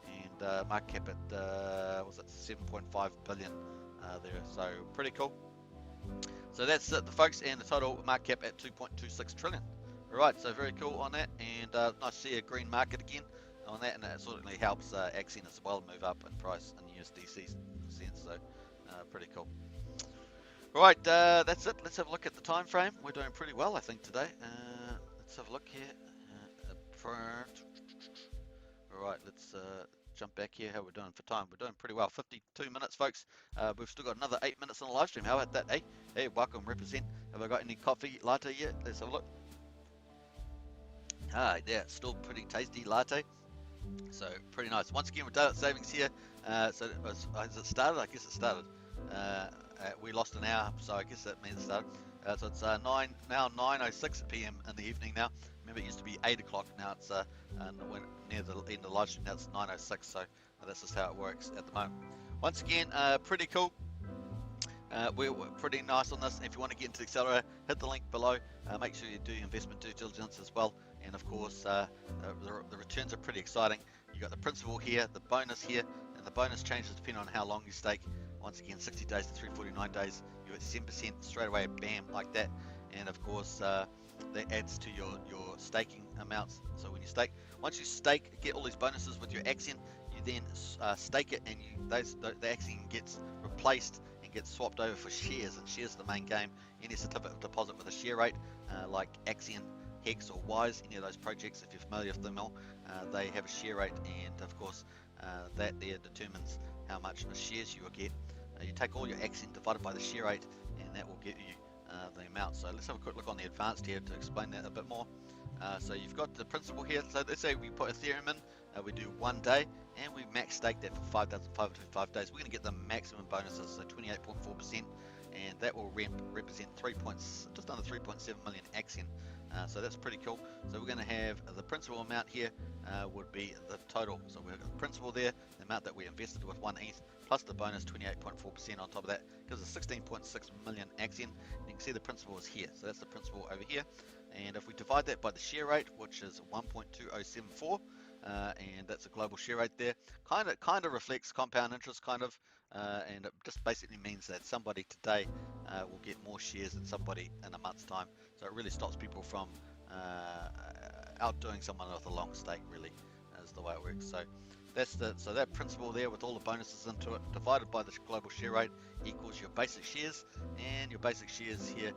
And market cap at was it 7.5 billion there, so pretty cool. So that's it, the folks, and the total market cap at 2.26 trillion. Alright, so very cool on that, and nice to see a green market again on that, and it certainly helps Axion as well move up in price in USDC sense, so pretty cool. Alright, that's it. Let's have a look at the time frame. We're doing pretty well, I think, today. Let's have a look here. Alright, let's jump back here. How we're doing for time? We're doing pretty well. 52 minutes, folks. We've still got another 8 minutes on the live stream. How about that, eh? Hey, welcome, represent. Have I got any coffee latte yet? Let's have a look. Ah, yeah, still pretty tasty latte. So pretty nice. Once again, we're done at savings here. So has it started? I guess it started. We lost an hour, so I guess that means it started. So it's now 9:06 p.m. in the evening now. Remember, it used to be 8 o'clock. Now it's near the end of the live stream. Now it's 9:06. So that's just how it works at the moment. Once again, pretty cool. We're pretty nice on this. If you want to get into the accelerator, hit the link below. Make sure you do your investment due diligence as well. And of course, the returns are pretty exciting. You've got the principal here, the bonus here, and the bonus changes depending on how long you stake. Once again, 60 days to 349 days, you get 7% straight away, bam, like that. And of course, that adds to your staking amounts. So when you stake, once you stake, get all these bonuses with your Axion, you then stake it, and the Axion gets replaced and gets swapped over for shares. And shares are the main game. Any certificate of deposit with a share rate, like Axion, Hex or Wise, any of those projects, if you're familiar with them all, they have a share rate, and of course that there determines how much shares you will get. You take all your Axion divided by the share rate, and that will get you the amount. So let's have a quick look on the advanced here to explain that a bit more. So you've got the principal here. So let's say we put Ethereum in, we do 1 day, and we max stake that for 5,555 days. We're going to get the maximum bonuses, so 28.4%, and that will represent just under 3.7 million Axion. So that's pretty cool. So we're going to have the principal amount here would be the total. So we've got the principal there, the amount that we invested with 1 ETH, plus the bonus 28.4% on top of that, gives us 16.6 million Axion. And you can see the principal is here. So that's the principal over here. And if we divide that by the share rate, which is 1.2074, and that's a global share rate there, kind of reflects compound interest, and it just basically means that somebody today will get more shares than somebody in a month's time. So it really stops people from outdoing someone with a long stake, really, is the way it works. So that principle there with all the bonuses into it, divided by the global share rate, equals your basic shares, and your basic shares here,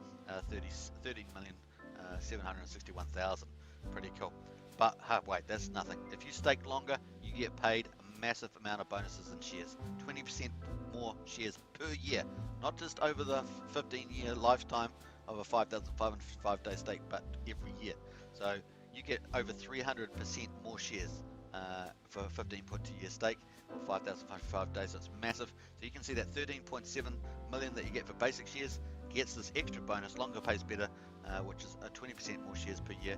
30,761,000. Pretty cool. But wait, that's nothing. If you stake longer, you get paid a massive amount of bonuses and shares. 20% more shares per year, not just over the 15-year lifetime of a 5,555 day stake, but every year. So you get over 300% more shares for a 15.2 year stake or 5,555 days. So it's massive. So you can see that 13.7 million that you get for basic shares gets this extra bonus, longer pays better, which is 20% more shares per year,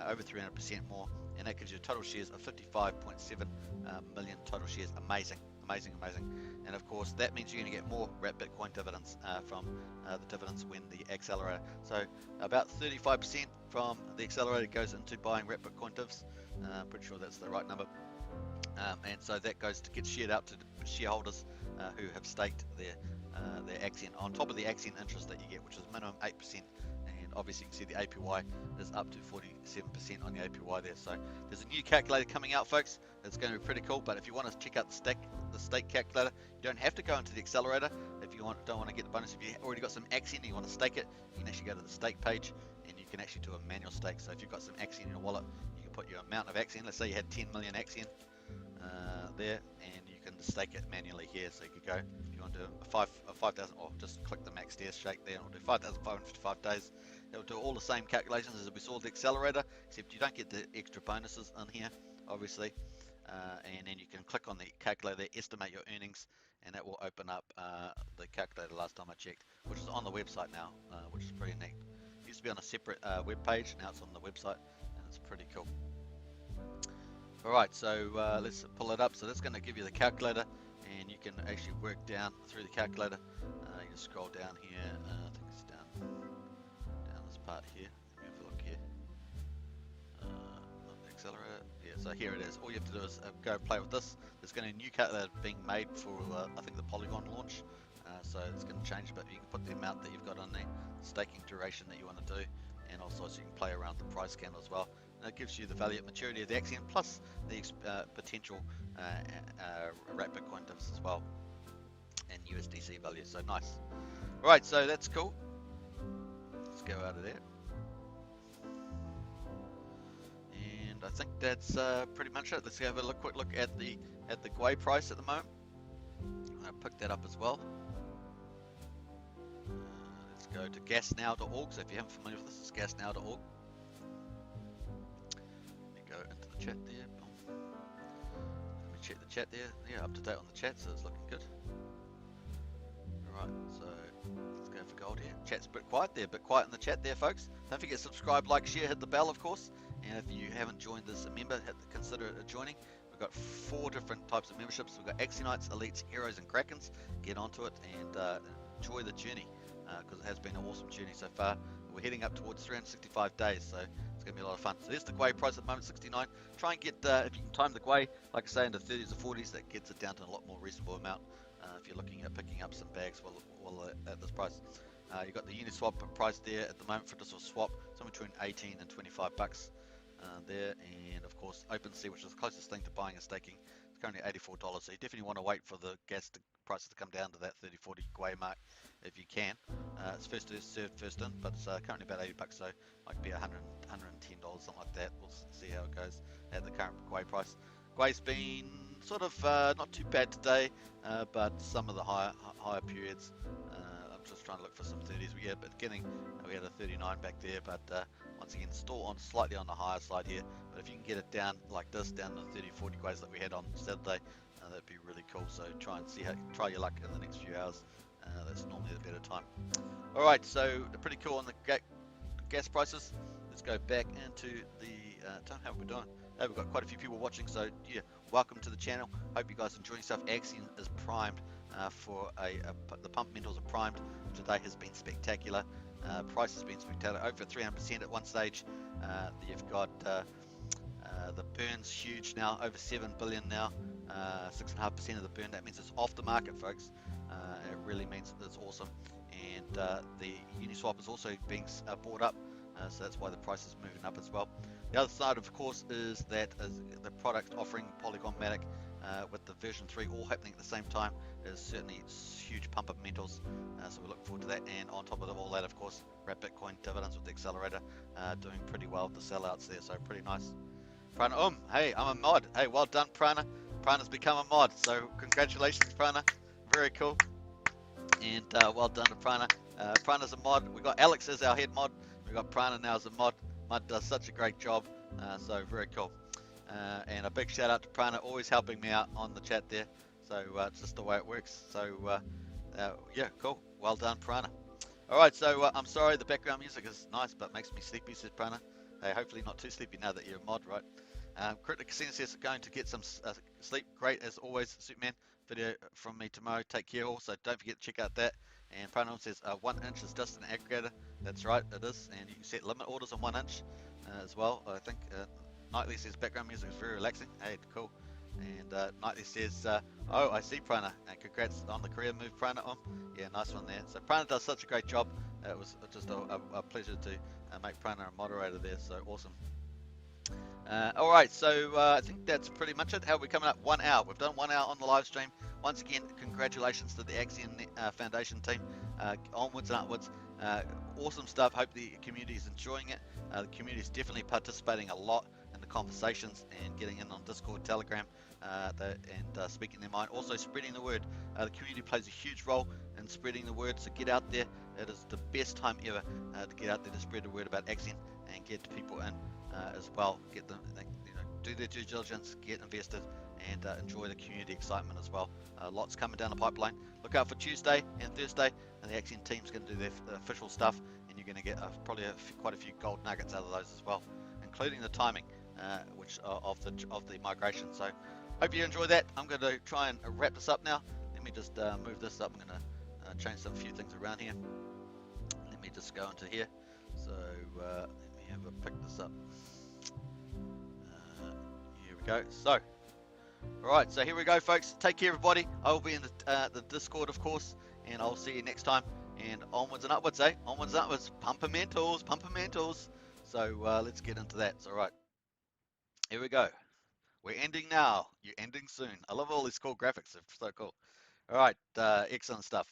over 300% more, and that gives you total shares of 55.7 million total shares. Amazing. And of course that means you're going to get more wrapped Bitcoin dividends from the dividends when the accelerator. So about 35% from the accelerator goes into buying wrapped Bitcoin divs. Pretty sure that's the right number. And so that goes to get shared out to the shareholders who have staked their Axion on top of the Axion interest that you get, which is minimum 8%. And obviously you can see the APY is up to 47% on the APY there. So there's a new calculator coming out, folks. It's going to be pretty cool. But if you want to check out the stake calculator, you don't have to go into the accelerator. If you don't want to get the bonus, if you already got some Axion and you want to stake it, you can actually go to the stake page and you can actually do a manual stake. So if you've got some Axion in your wallet, you can put your amount of Axion. Let's say you had 10 million Axion there, and you can stake it manually here. So you could go, if you want to do a 5,000, or just click the max dash shake there, and it'll do 5,555 days. It'll do all the same calculations as we saw the accelerator, except you don't get the extra bonuses in here, obviously. And then you can click on the calculator, estimate your earnings, and that will open up the calculator last time I checked, which is on the website now, which is pretty neat. It used to be on a separate web page, now it's on the website, and it's pretty cool. Alright, so let's pull it up. So that's going to give you the calculator, and you can actually work down through the calculator. You can scroll down here, I think it's down this part here. Let me have a look here. Accelerator, yeah, so here it is. All you have to do is go play with this. There's going to be a new calculator being made for, I think, the Polygon launch. So it's going to change, but you can put the amount that you've got on the staking duration that you want to do, and also so you can play around the price candle as well. And it gives you the value at maturity of the Axion plus the potential wrap Bitcoin diffs as well, and USDC value. So nice. All right, so that's cool. Let's go out of there. And I think that's pretty much it. Let's have a quick look at the Gwei price at the moment. I picked that up as well. Let's go to gasnow.org. So if you haven't familiar with this, it's gasnow.org. Let me go into the chat there. Boom. Let me check the chat there. Yeah, up to date on the chat, so it's looking good. Alright, so let's go for gold here. Chat's a bit quiet there, but quiet in the chat there, folks. Don't forget to subscribe, like, share, hit the bell, of course. And if you haven't joined this member, consider joining. We've got 4 different types of memberships. We've got Axionites, Elites, Heroes, and Krakens. Get onto it and enjoy the journey, because it has been an awesome journey so far. We're heading up towards 365 days, so it's going to be a lot of fun. So there's the Gwei price at the moment, 69. Try and get, if you can time the Gwei, like I say, into 30s or 40s, that gets it down to a lot more reasonable amount. If you're looking at picking up some bags while at this price. You've got the Uniswap price there at the moment for just a swap, somewhere between 18 and 25 bucks there. And of course, OpenSea, which is the closest thing to buying and staking, is currently $84. So you definitely want to wait for the gas prices to come down to that 30-40 Gwei mark if you can. It's first served, first in, but it's currently about 80 bucks, so it might be $110, something like that. We'll see how it goes at the current Gwei price. Gwei's been sort of not too bad today, but some of the higher periods. I'm just trying to look for some 30s. Yeah, but we had a 39 back there, but once again, still slightly on the higher side here. But if you can get it down like this, down to 30-40 Gweis that we had on Saturday, that'd be really cool. So try your luck in the next few hours. That's normally a better time. All right, so pretty cool on the gas prices. Let's go back into the how we're doing. We've got quite a few people watching, so yeah, welcome to the channel. Hope you guys are enjoying yourself. Axion is primed for the pump mentals are primed. Today has been spectacular. Price has been spectacular, over 300% at one stage. You've got the burn's huge now, over 7 billion now, 6.5% of the burn. That means it's off the market, folks. It really means it's awesome. And the Uniswap is also being bought up, so that's why the price is moving up as well. The other side, of course, is that the product offering Polygon Matic with the version 3 all happening at the same time is certainly huge pump up mentals. So we look forward to that. And on top of all that, of course, wrap Bitcoin dividends with the accelerator doing pretty well with the sellouts there. So pretty nice. Prana, hey, I'm a mod. Hey, well done, Prana. Prana's become a mod. So congratulations, Prana. Very cool. And well done to Prana. Prana's a mod. We got Alex as our head mod. We got Prana now as a mod. Mud does such a great job, so very cool. And a big shout out to Prana, always helping me out on the chat there. So it's just the way it works. So yeah, cool. Well done, Prana. All right, so I'm sorry the background music is nice, but makes me sleepy, says Prana. Hey, hopefully not too sleepy now that you're a mod, right? Critic Casino says going to get some sleep. Great as always, Superman. Video from me tomorrow. Take care. Also, don't forget to check out that. And Prana says 1 inch is just an aggregator. That's right, it is. And you can set limit orders on 1 inch as well. I think Nightly says background music is very relaxing. Hey, cool. And Nightly says, oh, I see Prana. And congrats on the career move, Prana. Yeah, nice one there. So Prana does such a great job. It was just a pleasure to make Prana a moderator there. So awesome. All right, so I think that's pretty much it. How are we coming up? 1 hour. We've done 1 hour on the live stream. Once again, congratulations to the Axion Foundation team. Onwards and upwards. Awesome stuff. Hope the community is enjoying it. The community is definitely participating a lot in the conversations and getting in on Discord, Telegram, and speaking their mind. Also spreading the word. The community plays a huge role in spreading the word, so get out there. It is the best time ever to get out there to spread the word about Axion and get people in as well. Get them, do their due diligence, get invested, and enjoy the community excitement as well. Lots coming down the pipeline. Look out for Tuesday and Thursday, and the Axion team's going to do their official stuff, and you're going to get probably quite a few gold nuggets out of those as well, including the timing, which of the migration. So hope you enjoy that. I'm going to try and wrap this up now. Let me just move this up. I'm going to change a few things around here. Let me just go into here. So let me have a pick this up. Here we go. So. Alright, so here we go, folks. Take care, everybody. I will be in the Discord, of course, and I'll see you next time. and onwards and upwards, eh? Onwards and upwards. Pumpamentals, pumpamentals. So let's get into that. All right, here we go. We're ending now. You're ending soon. I love all these cool graphics. They're so cool. All right, excellent stuff.